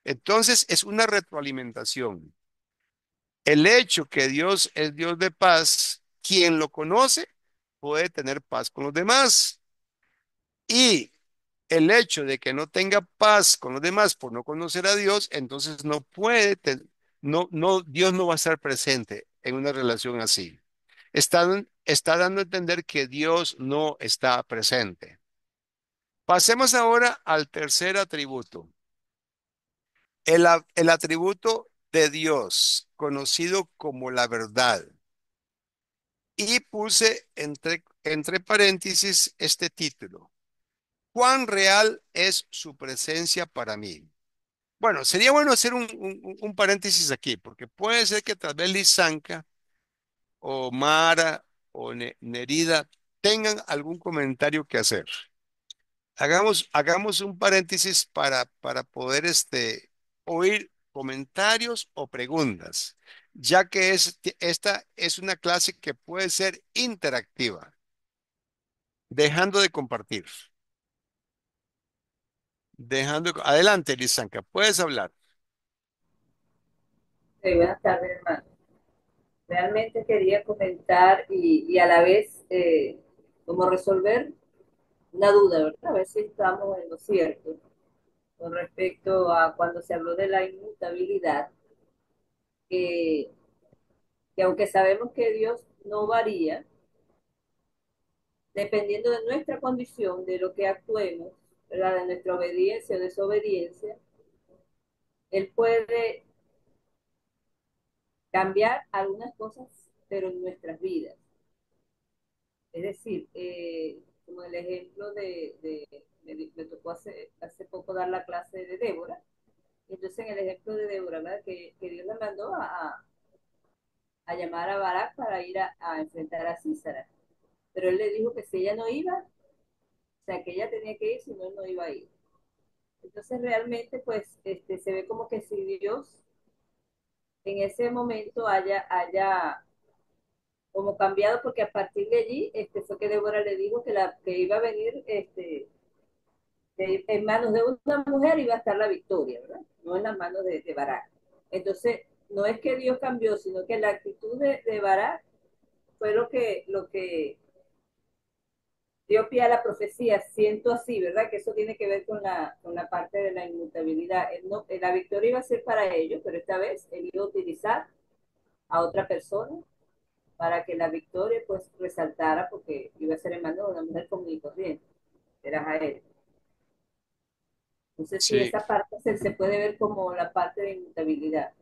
Entonces, es una retroalimentación. El hecho que Dios es Dios de paz, quien lo conoce puede tener paz con los demás. Y el hecho de que no tenga paz con los demás por no conocer a Dios, entonces no puede, Dios no va a estar presente en una relación así. Está dando a entender que Dios no está presente. Pasemos ahora al tercer atributo, el atributo de Dios, conocido como la verdad. Y puse entre paréntesis este título. ¿Cuán real es su presencia para mí? Bueno, sería bueno hacer un paréntesis aquí, porque puede ser que tal vez Lisanka o Mara o Nerida tengan algún comentario que hacer. Hagamos un paréntesis para poder oír comentarios o preguntas, ya que esta es una clase que puede ser interactiva, dejando de compartir. Adelante, Lisanka, puedes hablar. Buenas tardes, hermano. Realmente quería comentar y a la vez como resolver una duda, ¿verdad? A ver si estamos en lo cierto con respecto a cuando se habló de la inmutabilidad, que, que aunque sabemos que Dios no varía, dependiendo de nuestra condición, de lo que actuemos, ¿verdad? De nuestra obediencia o desobediencia, Él puede cambiar algunas cosas, pero en nuestras vidas. Es decir, como el ejemplo me tocó hace poco dar la clase de Débora, entonces en el ejemplo de Débora, ¿verdad? Que Dios la mandó a llamar a Barak para ir a enfrentar a Císara, pero él le dijo que si ella no iba, o sea, que ella tenía que ir, si no, él no iba a ir. Entonces realmente pues se ve como que si Dios en ese momento haya como cambiado, porque a partir de allí fue que Débora le dijo que iba a venir en manos de una mujer iba a estar la victoria, ¿verdad? No en las manos de Barak. Entonces, no es que Dios cambió, sino que la actitud de Barak fue lo que dio pie a la profecía. Siento así, ¿verdad? Que eso tiene que ver con la parte de la inmutabilidad. La victoria iba a ser para ellos, pero esta vez él iba a utilizar a otra persona para que la victoria pues resaltara, porque iba a ser en manos de una mujer común y corriente, era Jael. Entonces, sí, Sí, esa parte se puede ver como la parte de inmutabilidad,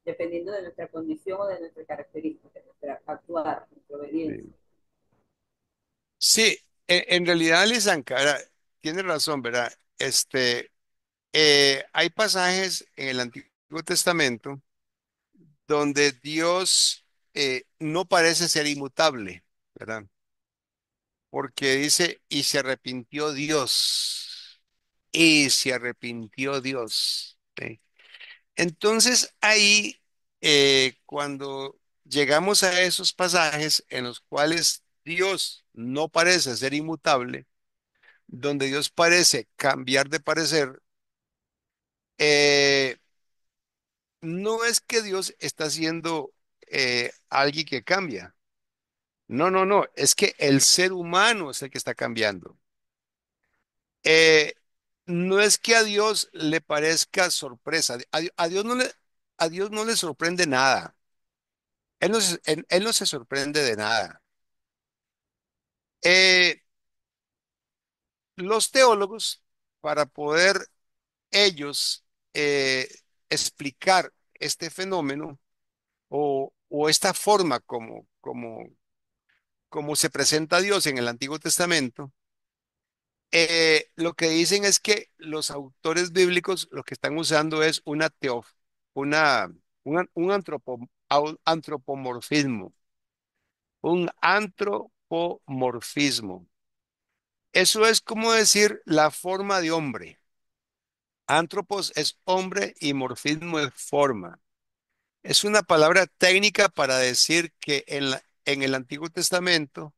dependiendo de nuestra condición o de nuestra característica, de nuestra actuar, nuestra obediencia. sí. Sí, en realidad, Lisanka, ¿verdad? Tiene razón, ¿verdad? Hay pasajes en el Antiguo Testamento donde Dios no parece ser inmutable, ¿verdad? Porque dice, y se arrepintió Dios, y se arrepintió Dios. ¿Sí? Entonces ahí, cuando llegamos a esos pasajes en los cuales Dios no parece ser inmutable, donde Dios parece cambiar de parecer, eh, no es que Dios está siendo alguien que cambia. No, no, no, es que el ser humano es el que está cambiando. Eh, no es que a Dios le parezca sorpresa. A Dios no le sorprende nada. Él no se sorprende de nada. Eh, los teólogos, para poder ellos eh, explicar este fenómeno o esta forma como se presenta a Dios en el Antiguo Testamento, lo que dicen es que los autores bíblicos lo que están usando es una, antropomorfismo, un antropomorfismo. Eso es como decir la forma de hombre. Antropos es hombre y morfismo es forma. Es una palabra técnica para decir que en el Antiguo Testamento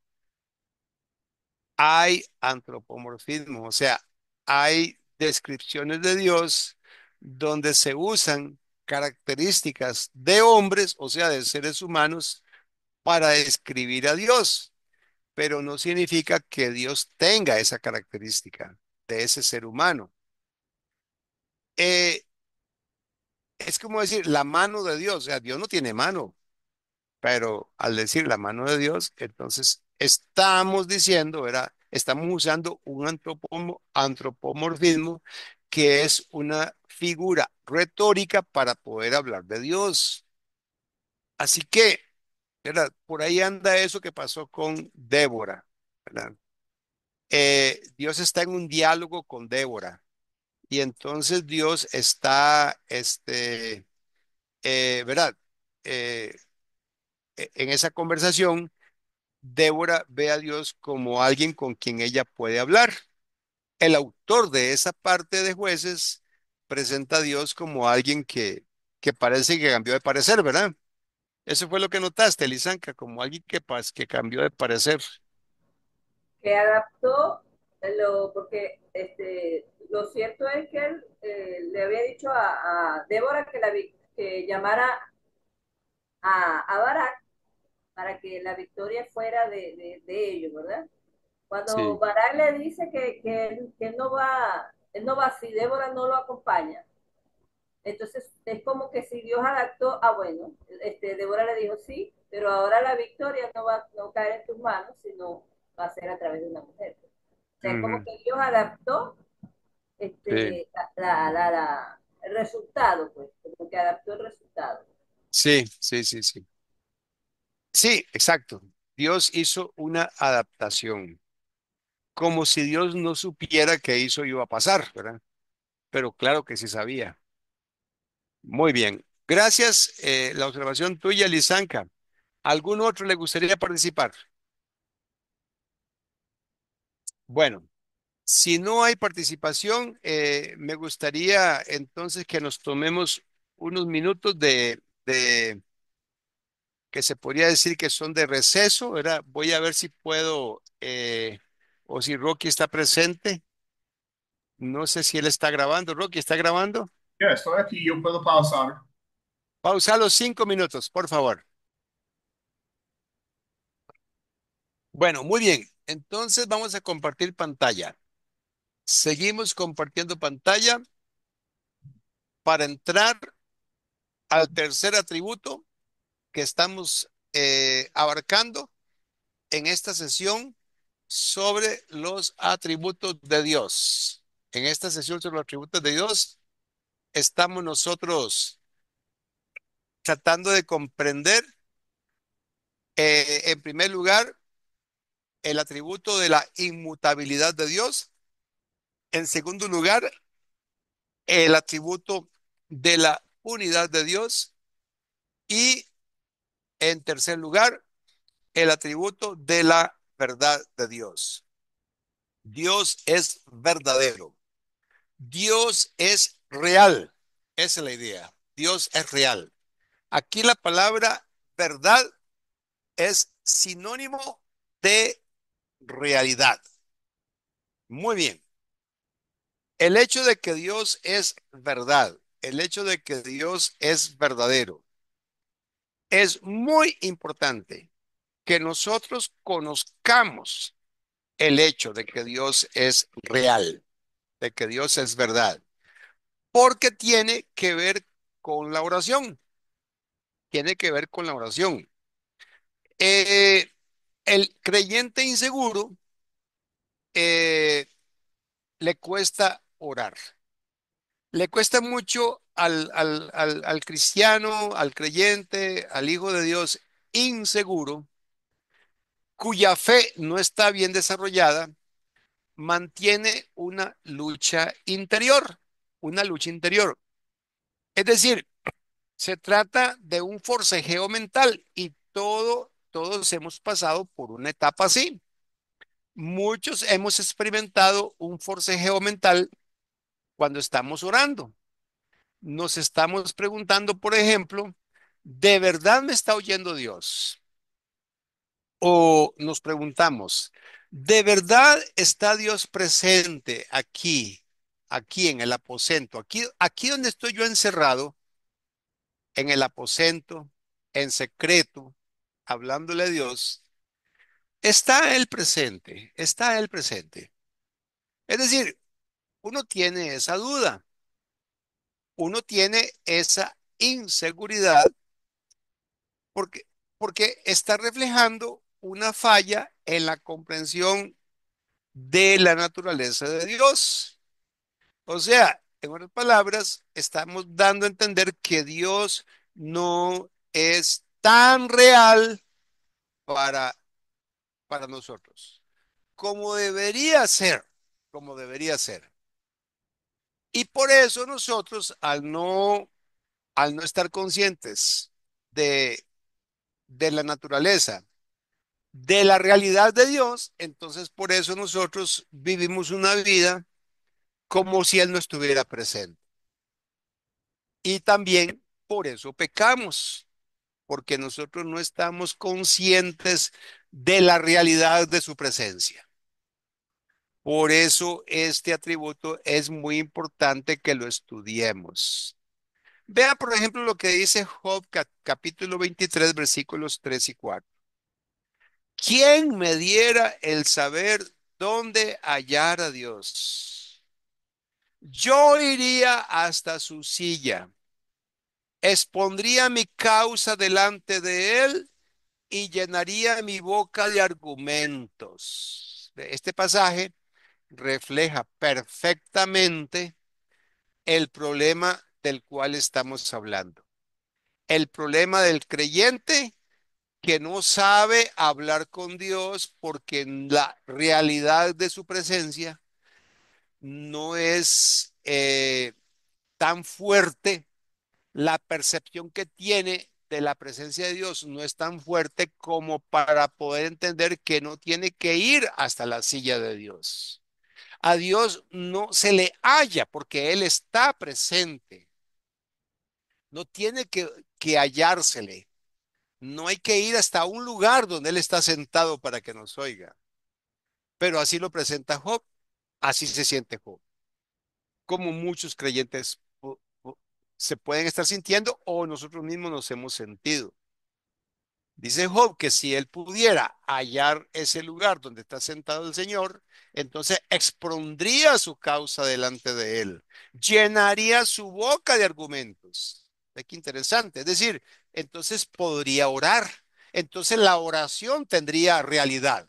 hay antropomorfismo, o sea, hay descripciones de Dios donde se usan características de hombres, o sea, de seres humanos, para describir a Dios, pero no significa que Dios tenga esa característica de ese ser humano. Eh, es como decir la mano de Dios, o sea, Dios no tiene mano, pero al decir la mano de Dios, entonces estamos diciendo, ¿verdad? estamos usando un antropomorfismo que es una figura retórica para poder hablar de Dios. Así que, ¿verdad? Por ahí anda eso que pasó con Débora, ¿verdad? Dios está en un diálogo con Débora y entonces Dios está, ¿verdad? Eh, en esa conversación, Débora ve a Dios como alguien con quien ella puede hablar. El autor de esa parte de Jueces presenta a Dios como alguien que parece que cambió de parecer, ¿verdad? Eso fue lo que notaste, Lisanka, como alguien que cambió de parecer. Que adaptó porque lo cierto es que él le había dicho a Débora que llamara a Barak para que la victoria fuera de ellos, ¿verdad? Cuando Sí. Barak le dice que él no va si Débora no lo acompaña. Entonces es como que si Dios adaptó, bueno, Débora le dijo sí, pero ahora la victoria no va a no caer en tus manos, sino va a ser a través de una mujer. O sea, es como Ujú. que Dios adaptó Sí, el resultado, pues, como que adaptó el resultado. sí, sí, sí, sí. Sí, exacto. Dios hizo una adaptación, como si Dios no supiera que eso iba a pasar, ¿verdad? Pero claro que sí sabía. Muy bien. Gracias, la observación tuya, Lisanka. ¿Algún otro le gustaría participar? Bueno, si no hay participación, me gustaría entonces que nos tomemos unos minutos que se podría decir que son de receso, ¿verdad? Voy a ver si puedo, o si Rocky está presente. No sé si él está grabando. Rocky, ¿está grabando? Ya, estoy aquí, yo puedo pausar. Pausa los 5 minutos, por favor. Bueno, muy bien. Entonces vamos a compartir pantalla. Seguimos compartiendo pantalla para entrar al tercer atributo que estamos abarcando en esta sesión sobre los atributos de Dios. En esta sesión sobre los atributos de Dios, estamos nosotros tratando de comprender, en primer lugar, el atributo de la inmutabilidad de Dios. En segundo lugar, el atributo de la unidad de Dios. Y en tercer lugar, el atributo de la verdad de Dios. Dios es verdadero. Dios es real. Esa es la idea. Dios es real. Aquí la palabra verdad es sinónimo de realidad. Muy bien. El hecho de que Dios es verdad, el hecho de que Dios es verdadero, es muy importante que nosotros conozcamos el hecho de que Dios es real, de que Dios es verdad, porque tiene que ver con la oración, tiene que ver con la oración. Eh, el creyente inseguro eh, le cuesta orar. Le cuesta mucho al cristiano, al creyente, al hijo de Dios inseguro, cuya fe no está bien desarrollada, mantiene una lucha interior. Es decir, se trata de un forcejeo mental y todos hemos pasado por una etapa así. Muchos hemos experimentado un forcejeo mental cuando estamos orando. Nos estamos preguntando, por ejemplo, ¿de verdad me está oyendo Dios? O nos preguntamos, ¿de verdad está Dios presente aquí en el aposento, aquí donde estoy yo encerrado, en el aposento, en secreto, hablándole a Dios? ¿Está Él presente? ¿Está Él presente? Es decir, uno tiene esa duda, uno tiene esa inseguridad porque, porque está reflejando una falla en la comprensión de la naturaleza de Dios. O sea, en otras palabras, estamos dando a entender que Dios no es tan real para, para nosotros como debería ser, como debería ser. Y por eso nosotros, al no estar conscientes de, de la naturaleza, de la realidad de Dios, entonces por eso nosotros vivimos una vida como si Él no estuviera presente. Y también por eso pecamos, porque nosotros no estamos conscientes de la realidad de su presencia. Por eso este atributo es muy importante que lo estudiemos. Vea, por ejemplo, lo que dice Job capítulo 23, versículos 3 y 4. ¿Quién me diera el saber dónde hallar a Dios? Yo iría hasta su silla, expondría mi causa delante de él y llenaría mi boca de argumentos. Este pasaje refleja perfectamente el problema del cual estamos hablando. El problema del creyente que no sabe hablar con Dios porque en la realidad de su presencia no es tan fuerte. La percepción que tiene de la presencia de Dios no es tan fuerte como para poder entender que no tiene que ir hasta la silla de Dios. A Dios no se le halla porque Él está presente. No tiene que hallársele. No hay que ir hasta un lugar donde Él está sentado para que nos oiga. Pero así lo presenta Job. Así se siente Job. Como muchos creyentes se pueden estar sintiendo o nosotros mismos nos hemos sentido. Dice Job que si él pudiera hallar ese lugar donde está sentado el Señor, entonces expondría su causa delante de él, llenaría su boca de argumentos. Ve qué interesante. Es decir, entonces podría orar. Entonces la oración tendría realidad.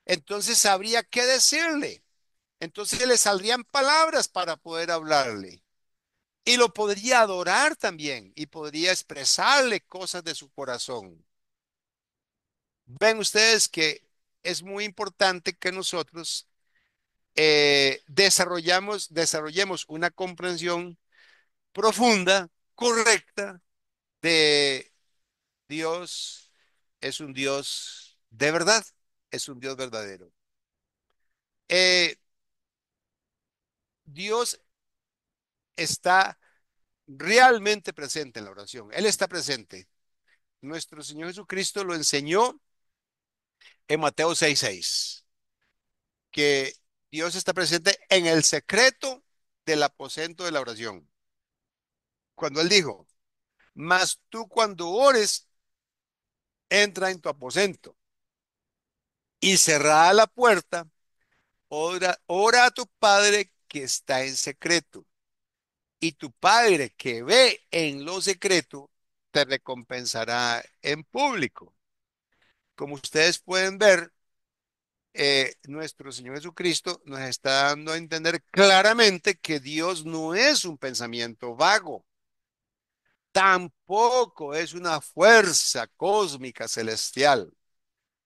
Entonces sabría qué decirle. Entonces le saldrían palabras para poder hablarle. Y lo podría adorar también y podría expresarle cosas de su corazón. Ven ustedes que es muy importante que nosotros desarrollemos una comprensión profunda, correcta de Dios. Es un Dios de verdad, es un Dios verdadero. Eh, Dios está realmente presente en la oración. Él está presente. Nuestro Señor Jesucristo lo enseñó en Mateo 6:6, que Dios está presente en el secreto del aposento de la oración. Cuando Él dijo, mas tú cuando ores, entra en tu aposento y cerrada la puerta, ora a tu Padre que está en secreto. Y tu Padre que ve en lo secreto, te recompensará en público. Como ustedes pueden ver, nuestro Señor Jesucristo nos está dando a entender claramente que Dios no es un pensamiento vago, tampoco es una fuerza cósmica celestial.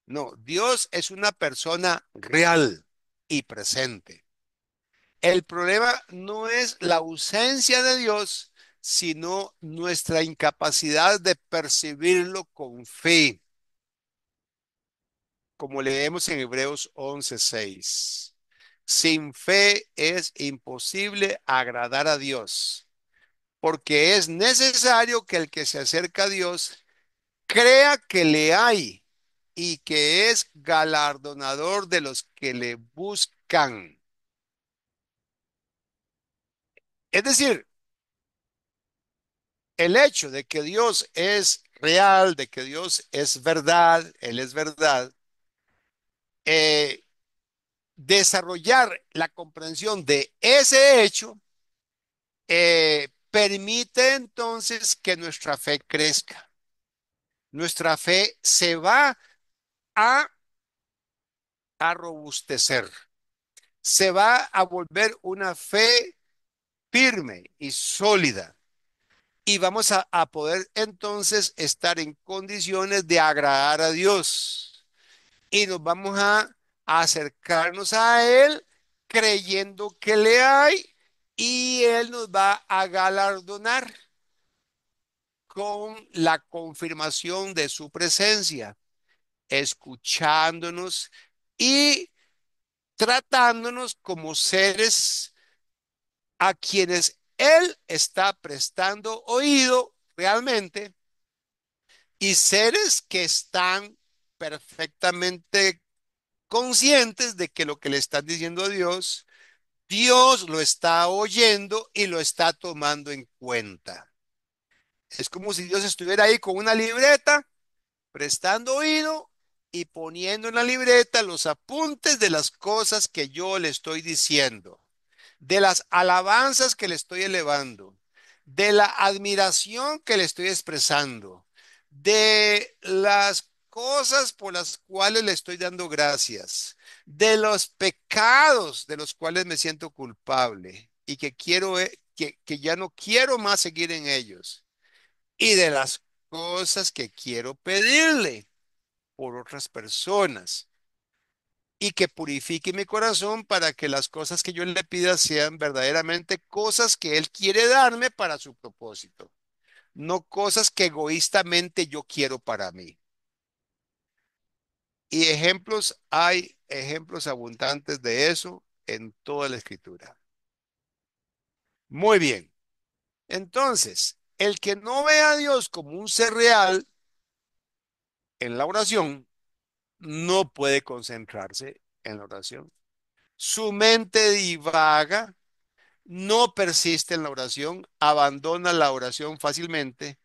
No, Dios es una persona real y presente. El problema no es la ausencia de Dios, sino nuestra incapacidad de percibirlo con fe, como leemos en Hebreos 11:6. Sin fe es imposible agradar a Dios, porque es necesario que el que se acerca a Dios crea que le hay y que es galardonador de los que le buscan. Es decir, el hecho de que Dios es real, de que Dios es verdad, Él es verdad, eh, desarrollar la comprensión de ese hecho permite entonces que nuestra fe crezca. Nuestra fe se va a, a robustecer. se va a volver una fe firme y sólida. Y vamos a poder entonces estar en condiciones de agradar a Dios. Y nos vamos a acercarnos a Él creyendo que le hay y Él nos va a galardonar con la confirmación de su presencia, escuchándonos y tratándonos como seres a quienes Él está prestando oído realmente y seres que están perfectamente conscientes de que lo que le están diciendo a Dios, Dios lo está oyendo y lo está tomando en cuenta. Es como si Dios estuviera ahí con una libreta, prestando oído y poniendo en la libreta los apuntes de las cosas que yo le estoy diciendo, de las alabanzas que le estoy elevando, de la admiración que le estoy expresando, de las cosas por las cuales le estoy dando gracias, de los pecados de los cuales me siento culpable y que quiero, que ya no quiero más seguir en ellos, y de las cosas que quiero pedirle por otras personas y que purifique mi corazón para que las cosas que yo le pida sean verdaderamente cosas que Él quiere darme para su propósito, no cosas que egoístamente yo quiero para mí. Y ejemplos, hay ejemplos abundantes de eso en toda la escritura. Muy bien. Entonces, el que no ve a Dios como un ser real en la oración, no puede concentrarse en la oración. Su mente divaga, no persiste en la oración, abandona la oración fácilmente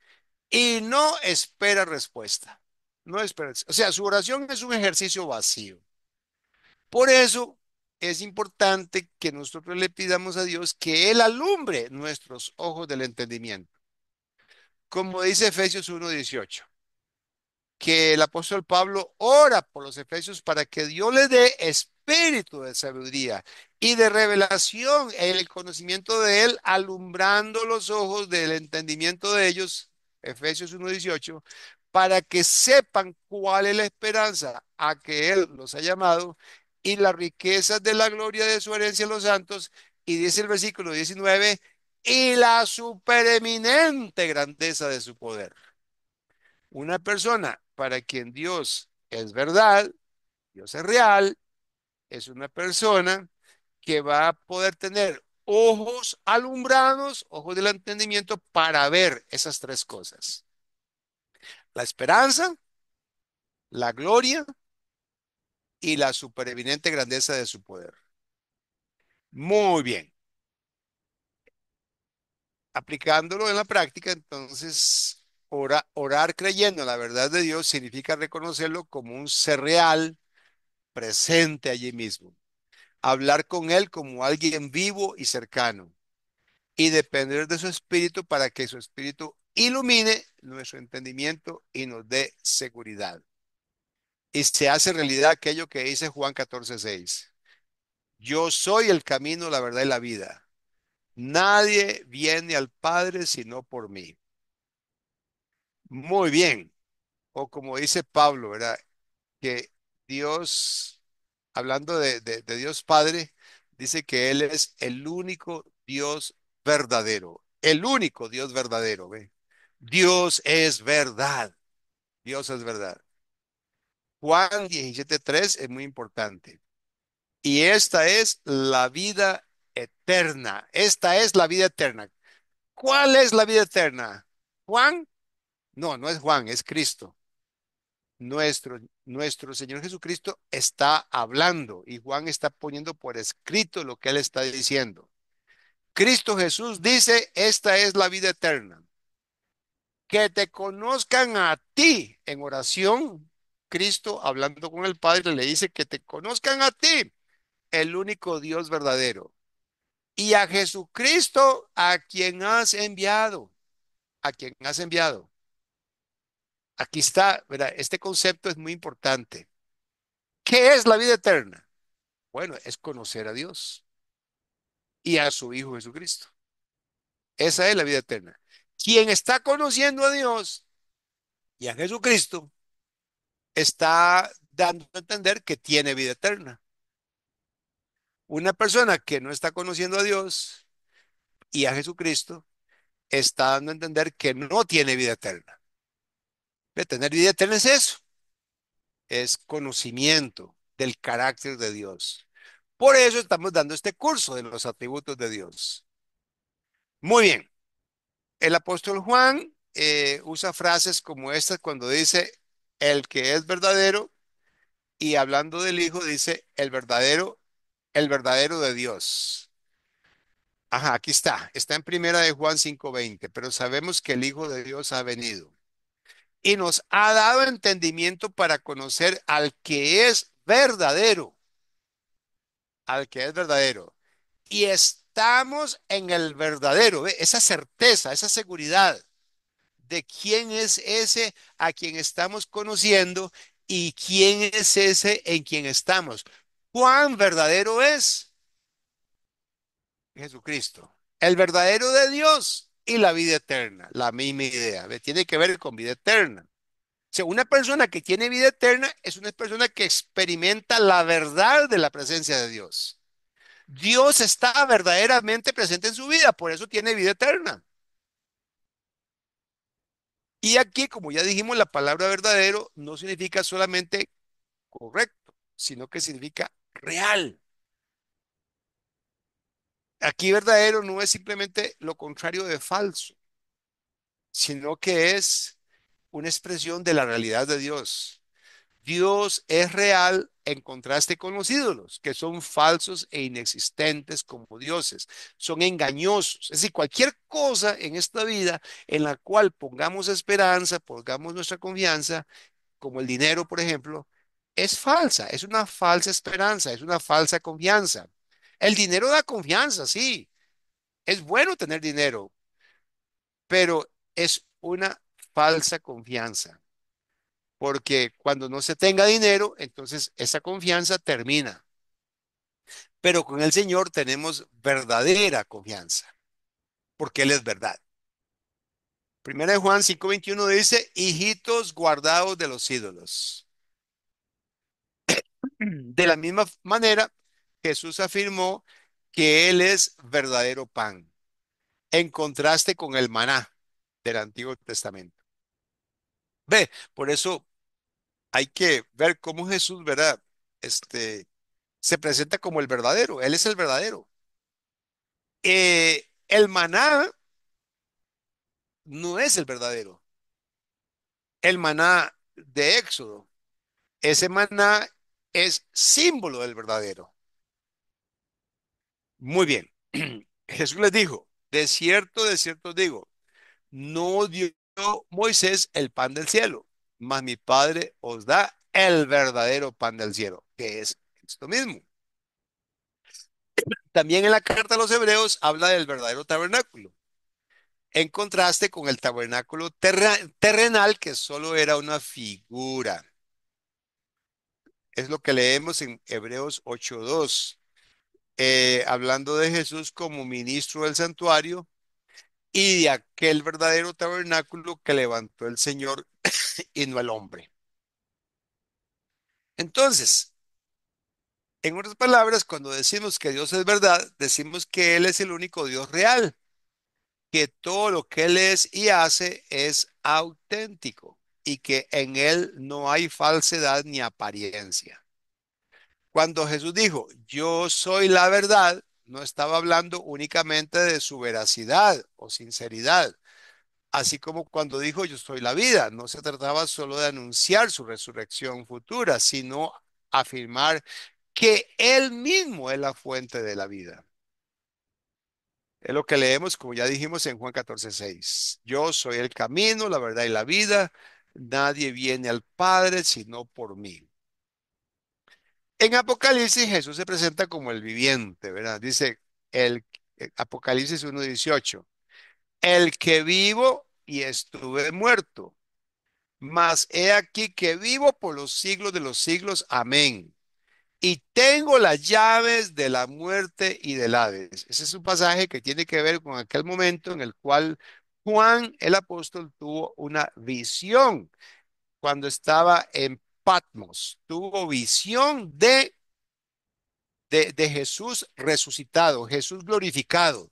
y no espera respuesta. No espera, o sea, su oración es un ejercicio vacío. Por eso es importante que nosotros le pidamos a Dios que Él alumbre nuestros ojos del entendimiento. Como dice Efesios 1:18, que el apóstol Pablo ora por los efesios para que Dios les dé espíritu de sabiduría y de revelación en el conocimiento de Él, alumbrando los ojos del entendimiento de ellos, Efesios 1:18, para que sepan cuál es la esperanza a que Él los ha llamado y las riquezas de la gloria de su herencia en los santos. Y dice el versículo 19, y la supereminente grandeza de su poder. Una persona para quien Dios es verdad, Dios es real, es una persona que va a poder tener ojos alumbrados, ojos del entendimiento para ver esas tres cosas. La esperanza, la gloria y la supereminente grandeza de su poder. Muy bien. Aplicándolo en la práctica, entonces, orar creyendo en la verdad de Dios significa reconocerlo como un ser real presente allí mismo. Hablar con Él como alguien vivo y cercano y depender de su espíritu para que su espíritu ilumine nuestro entendimiento y nos dé seguridad. Y se hace realidad aquello que dice Juan 14:6. Yo soy el camino, la verdad y la vida. Nadie viene al Padre sino por mí. Muy bien. O como dice Pablo, ¿verdad? Que Dios, hablando de Dios Padre, dice que Él es el único Dios verdadero, el único Dios verdadero, ¿ve? Dios es verdad, Dios es verdad. Juan 17:3 es muy importante. Y esta es la vida eterna, esta es la vida eterna. ¿Cuál es la vida eterna? ¿Juan? No, no es Juan, es Cristo. Nuestro Señor Jesucristo está hablando y Juan está poniendo por escrito lo que él está diciendo. Cristo Jesús dice, esta es la vida eterna, que te conozcan a ti en oración. Cristo hablando con el Padre le dice que te conozcan a ti, el único Dios verdadero, y a Jesucristo a quien has enviado, a quien has enviado. Aquí está, ¿verdad? Este concepto es muy importante. ¿Qué es la vida eterna? Bueno, es conocer a Dios y a su Hijo Jesucristo. Esa es la vida eterna. Quien está conociendo a Dios y a Jesucristo está dando a entender que tiene vida eterna. Una persona que no está conociendo a Dios y a Jesucristo está dando a entender que no tiene vida eterna. De tener vida eterna es eso, es conocimiento del carácter de Dios. Por eso estamos dando este curso de los atributos de Dios. Muy bien, el apóstol Juan usa frases como estas cuando dice el que es verdadero y hablando del Hijo dice el verdadero de Dios. Ajá, aquí está en primera de Juan 5:20, pero sabemos que el Hijo de Dios ha venido y nos ha dado entendimiento para conocer al que es verdadero, al que es verdadero. Y estamos en el verdadero, ¿ve? Esa certeza, esa seguridad de quién es ese a quien estamos conociendo y quién es ese en quien estamos. ¿Cuán verdadero es Jesucristo? El verdadero de Dios y la vida eterna, la misma idea, ¿ve? Tiene que ver con vida eterna. O sea, una persona que tiene vida eterna es una persona que experimenta la verdad de la presencia de Dios. Dios está verdaderamente presente en su vida, por eso tiene vida eterna. Y aquí, como ya dijimos, la palabra verdadero no significa solamente correcto, sino que significa real. Aquí verdadero no es simplemente lo contrario de falso, sino que es una expresión de la realidad de Dios. Dios es real en contraste con los ídolos, que son falsos e inexistentes como dioses, son engañosos. Es decir, cualquier cosa en esta vida en la cual pongamos esperanza, pongamos nuestra confianza, como el dinero, por ejemplo, es falsa, es una falsa esperanza, es una falsa confianza. El dinero da confianza, sí, es bueno tener dinero, pero es una falsa confianza. Porque cuando no se tenga dinero, entonces esa confianza termina. Pero con el Señor tenemos verdadera confianza, porque Él es verdad. Primera de Juan 5:21 dice, hijitos guardados de los ídolos. De la misma manera, Jesús afirmó que Él es verdadero pan, en contraste con el maná del Antiguo Testamento. Ve, por eso hay que ver cómo Jesús, ¿verdad? Se presenta como el verdadero. Él es el verdadero. El maná no es el verdadero. El maná de Éxodo, ese maná es símbolo del verdadero. Muy bien. Jesús les dijo, de cierto os digo, no dio Moisés el pan del cielo, mas mi Padre os da el verdadero pan del cielo, que es esto mismo. También en la carta a los Hebreos habla del verdadero tabernáculo, en contraste con el tabernáculo terrenal que solo era una figura. Es lo que leemos en Hebreos 8:2, hablando de Jesús como ministro del santuario y de aquel verdadero tabernáculo que levantó el Señor y no el hombre. Entonces, en otras palabras, cuando decimos que Dios es verdad, decimos que Él es el único Dios real, que todo lo que Él es y hace es auténtico y que en Él no hay falsedad ni apariencia. Cuando Jesús dijo, yo soy la verdad, no estaba hablando únicamente de su veracidad o sinceridad, así como cuando dijo, yo soy la vida, no se trataba solo de anunciar su resurrección futura, sino afirmar que Él mismo es la fuente de la vida. Es lo que leemos, como ya dijimos en Juan 14:6. Yo soy el camino, la verdad y la vida. Nadie viene al Padre sino por mí. En Apocalipsis Jesús se presenta como el viviente, ¿verdad? Dice el Apocalipsis 1:18. El que vivo y estuve muerto, mas he aquí que vivo por los siglos de los siglos. Amén. y tengo las llaves de la muerte y del Hades. Ese es un pasaje que tiene que ver con aquel momento en el cual Juan el apóstol tuvo una visión cuando estaba en Patmos. Tuvo visión de Jesús resucitado, Jesús glorificado.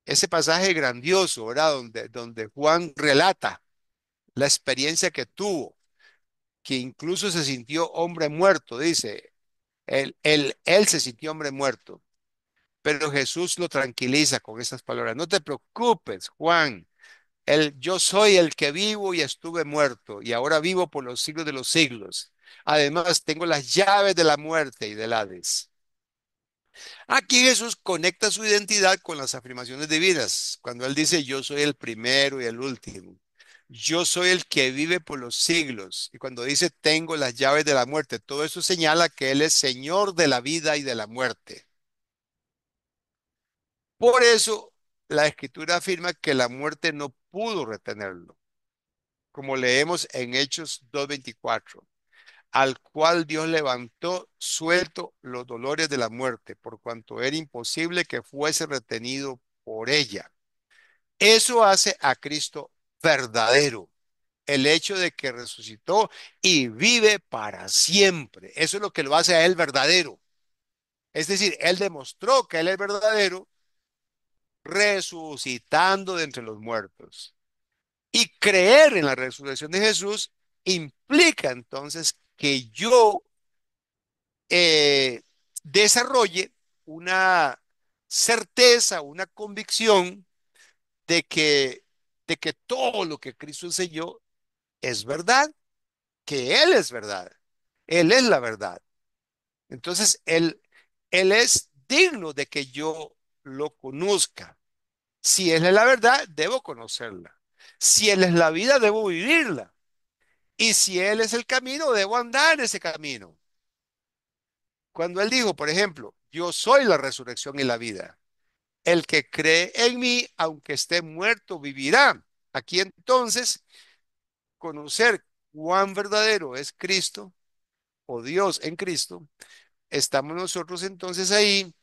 Ese pasaje grandioso, ¿verdad? Donde Juan relata la experiencia que tuvo, que incluso se sintió hombre muerto, dice. Él se sintió hombre muerto, pero Jesús lo tranquiliza con esas palabras. No te preocupes, Juan. Yo soy el que vivo y estuve muerto y ahora vivo por los siglos de los siglos. Además, tengo las llaves de la muerte y del Hades. Aquí Jesús conecta su identidad con las afirmaciones divinas, cuando él dice, yo soy el primero y el último. Yo soy el que vive por los siglos. Y cuando dice, tengo las llaves de la muerte, todo eso señala que él es Señor de la vida y de la muerte. Por eso, la Escritura afirma que la muerte no pudo retenerlo, como leemos en Hechos 2:24, al cual Dios levantó suelto los dolores de la muerte, por cuanto era imposible que fuese retenido por ella. Eso hace a Cristo verdadero, el hecho de que resucitó y vive para siempre. Eso es lo que lo hace a él verdadero. Es decir, él demostró que él es verdadero resucitando de entre los muertos. Y creer en la resurrección de Jesús implica entonces que yo eh, desarrolle una certeza, una convicción de de que todo lo que Cristo enseñó es verdad, que Él es verdad, Él es la verdad. Entonces, Él es digno de que yo lo conozca. Si Él es la verdad, debo conocerla. Si Él es la vida, debo vivirla. Y si Él es el camino, debo andar en ese camino. Cuando Él dijo, por ejemplo, yo soy la resurrección y la vida. El que cree en mí, aunque esté muerto, vivirá. Aquí entonces, conocer cuán verdadero es Cristo o Dios en Cristo, estamos nosotros entonces ahí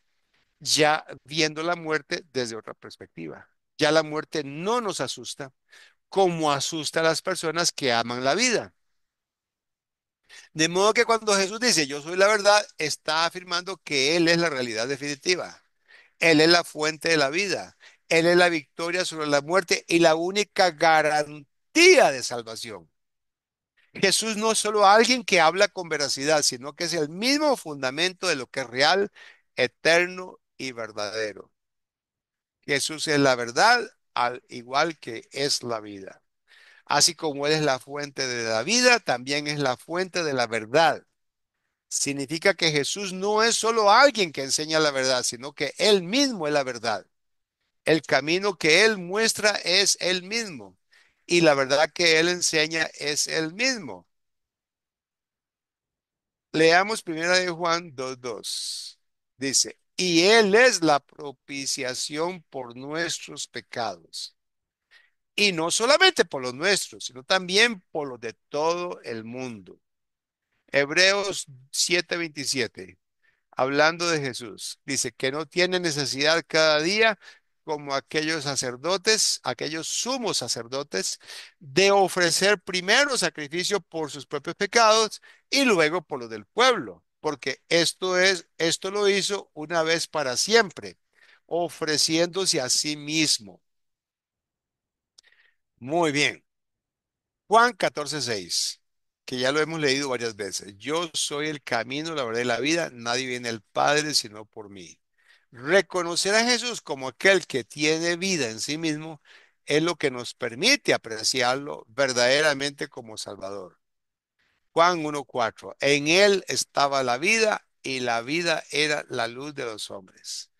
ya viendo la muerte desde otra perspectiva. Ya la muerte no nos asusta como asusta a las personas que aman la vida. De modo que cuando Jesús dice, yo soy la verdad, está afirmando que Él es la realidad definitiva. Él es la fuente de la vida. Él es la victoria sobre la muerte y la única garantía de salvación. Jesús no es solo alguien que habla con veracidad, sino que es el mismo fundamento de lo que es real, eterno y verdadero. Jesús es la verdad, al igual que es la vida. Así como Él es la fuente de la vida, también es la fuente de la verdad. Significa que Jesús no es solo alguien que enseña la verdad, sino que Él mismo es la verdad. El camino que Él muestra es Él mismo y la verdad que Él enseña es Él mismo. Leamos primera de Juan 2:2. Dice, y Él es la propiciación por nuestros pecados. Y no solamente por los nuestros, sino también por los de todo el mundo. Hebreos 7:27, hablando de Jesús, dice que no tiene necesidad cada día como aquellos sacerdotes, aquellos sumos sacerdotes, de ofrecer primero sacrificio por sus propios pecados y luego por los del pueblo, porque esto lo hizo una vez para siempre, ofreciéndose a sí mismo. Muy bien. Juan 14:6, que ya lo hemos leído varias veces. Yo soy el camino, la verdad y la vida. Nadie viene al Padre sino por mí. Reconocer a Jesús como aquel que tiene vida en sí mismo es lo que nos permite apreciarlo verdaderamente como Salvador. Juan 1:4. En él estaba la vida y la vida era la luz de los hombres.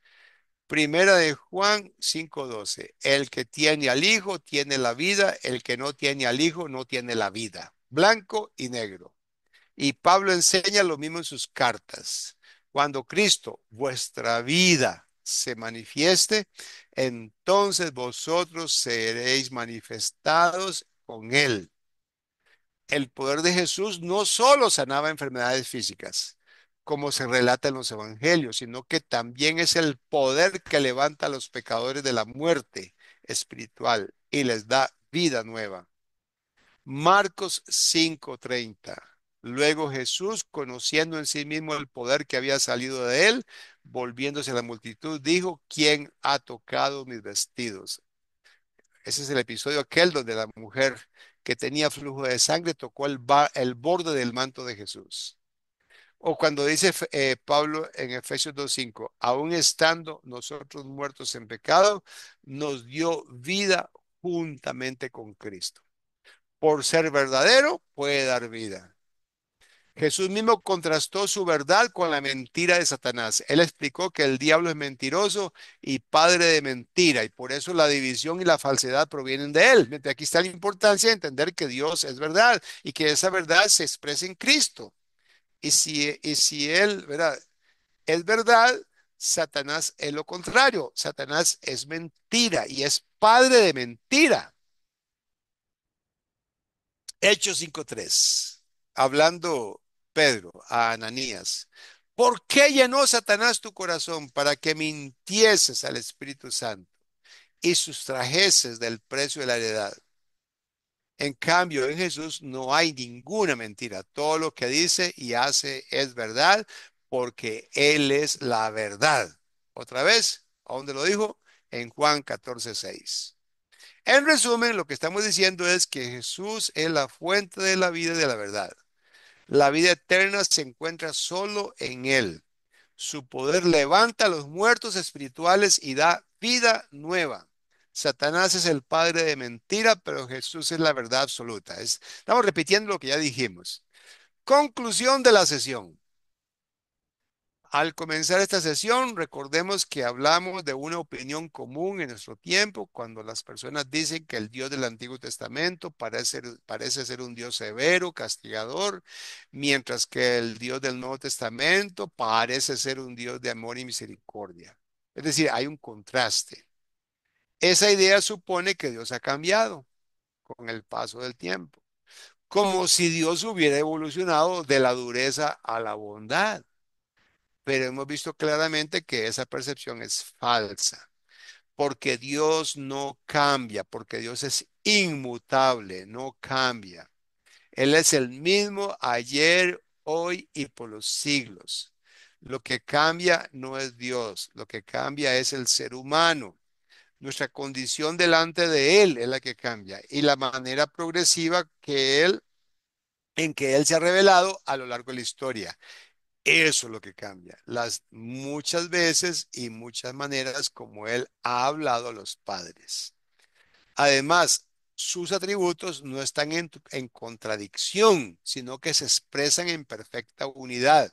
Primera de Juan 5:12. El que tiene al Hijo tiene la vida, el que no tiene al Hijo no tiene la vida. Blanco y negro. Y Pablo enseña lo mismo en sus cartas. Cuando Cristo, vuestra vida, se manifieste, entonces vosotros seréis manifestados con Él. El poder de Jesús no solo sanaba enfermedades físicas, como se relata en los evangelios, sino que también es el poder que levanta a los pecadores de la muerte espiritual y les da vida nueva. Marcos 5:30. Luego Jesús, conociendo en sí mismo el poder que había salido de él, volviéndose a la multitud, dijo: ¿Quién ha tocado mis vestidos? Ese es el episodio aquel donde la mujer que tenía flujo de sangre tocó el borde del manto de Jesús. O cuando dice Pablo en Efesios 2:5, aún estando nosotros muertos en pecado, nos dio vida juntamente con Cristo. Por ser verdadero, puede dar vida. Jesús mismo contrastó su verdad con la mentira de Satanás. Él explicó que el diablo es mentiroso y padre de mentira, y por eso la división y la falsedad provienen de él. Aquí está la importancia de entender que Dios es verdad y que esa verdad se expresa en Cristo. Y si él, ¿verdad?, es verdad, Satanás es lo contrario. Satanás es mentira y es padre de mentira. Hechos 5:3. Hablando Pedro a Ananías. ¿Por qué llenó Satanás tu corazón para que mintieses al Espíritu Santo y sustrajeses del precio de la heredad? En cambio, en Jesús no hay ninguna mentira. Todo lo que dice y hace es verdad porque Él es la verdad. Otra vez, ¿a dónde lo dijo? En Juan 14:6. En resumen, lo que estamos diciendo es que Jesús es la fuente de la vida y de la verdad. La vida eterna se encuentra solo en Él. Su poder levanta a los muertos espirituales y da vida nueva. Satanás es el padre de mentira, pero Jesús es la verdad absoluta. Estamos repitiendo lo que ya dijimos. Conclusión de la sesión. Al comenzar esta sesión, recordemos que hablamos de una opinión común en nuestro tiempo cuando las personas dicen que el Dios del Antiguo Testamento parece ser un Dios severo, castigador, mientras que el Dios del Nuevo Testamento parece ser un Dios de amor y misericordia. Es decir, hay un contraste. Esa idea supone que Dios ha cambiado con el paso del tiempo, como si Dios hubiera evolucionado de la dureza a la bondad. Pero hemos visto claramente que esa percepción es falsa, porque Dios no cambia, porque Dios es inmutable, no cambia. Él es el mismo ayer, hoy y por los siglos. Lo que cambia no es Dios, lo que cambia es el ser humano. Nuestra condición delante de Él es la que cambia y la manera progresiva en que Él se ha revelado a lo largo de la historia. Eso es lo que cambia. Las muchas veces y muchas maneras como Él ha hablado a los padres. Además, sus atributos no están en contradicción, sino que se expresan en perfecta unidad.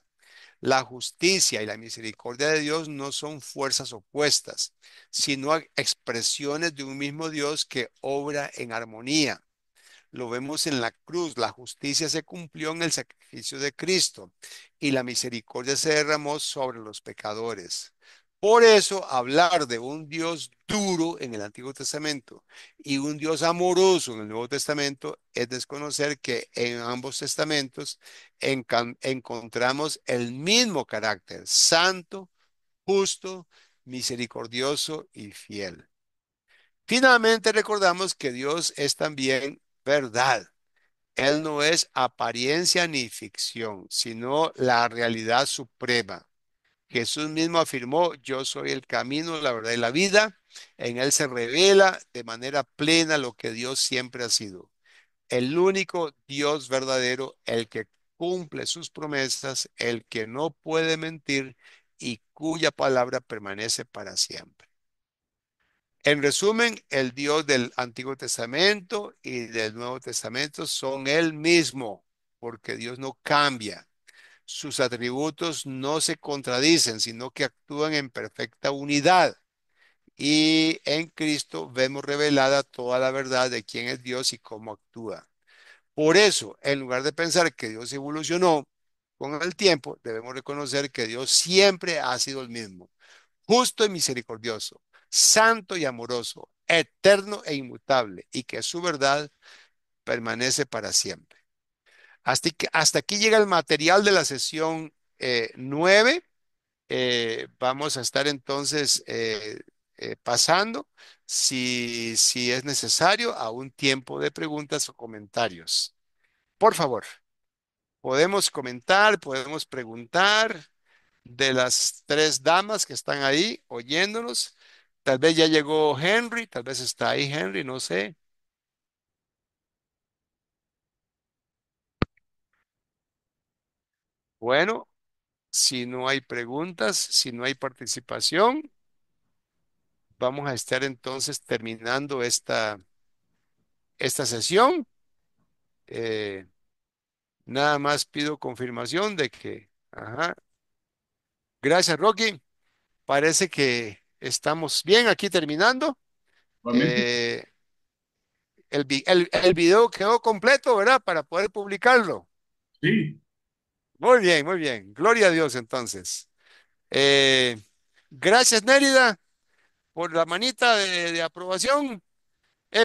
La justicia y la misericordia de Dios no son fuerzas opuestas, sino expresiones de un mismo Dios que obra en armonía. Lo vemos en la cruz. La justicia se cumplió en el sacrificio de Cristo y la misericordia se derramó sobre los pecadores. Por eso, hablar de un Dios duro en el Antiguo Testamento y un Dios amoroso en el Nuevo Testamento es desconocer que en ambos testamentos encontramos el mismo carácter: santo, justo, misericordioso y fiel. Finalmente, recordamos que Dios es también verdad. Él no es apariencia ni ficción, sino la realidad suprema. Jesús mismo afirmó: yo soy el camino, la verdad y la vida. En Él se revela de manera plena lo que Dios siempre ha sido. El único Dios verdadero, el que cumple sus promesas, el que no puede mentir y cuya palabra permanece para siempre. En resumen, el Dios del Antiguo Testamento y del Nuevo Testamento son el mismo, porque Dios no cambia. Sus atributos no se contradicen, sino que actúan en perfecta unidad. Y en Cristo vemos revelada toda la verdad de quién es Dios y cómo actúa. Por eso, en lugar de pensar que Dios evolucionó con el tiempo, debemos reconocer que Dios siempre ha sido el mismo: justo y misericordioso, santo y amoroso, eterno e inmutable, y que su verdad permanece para siempre. Hasta aquí llega el material de la sesión 9 vamos a estar entonces pasando, si es necesario, a un tiempo de preguntas o comentarios. Por favor, podemos comentar, podemos preguntar de las tres damas que están ahí oyéndonos. Tal vez ya llegó Henry, tal vez está ahí Henry, no sé. Bueno, si no hay preguntas, si no hay participación, vamos a estar entonces terminando esta sesión. Eh, Nada más pido confirmación de que, ajá. Gracias, Rocky. Parece que estamos bien aquí terminando. Igualmente, Eh, el video quedó completo, ¿verdad? Para poder publicarlo. sí. Muy bien, muy bien. Gloria a Dios, entonces. Eh, Gracias, Nérida, por la manita de aprobación.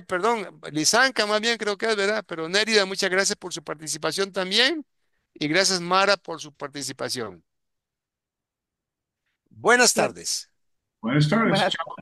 Perdón, Lisanca más bien creo que es, ¿verdad? Pero Nérida, muchas gracias por su participación también. Y gracias, Mara, por su participación. Buenas Bueno, tardes. Buenas tardes. buenas Chao.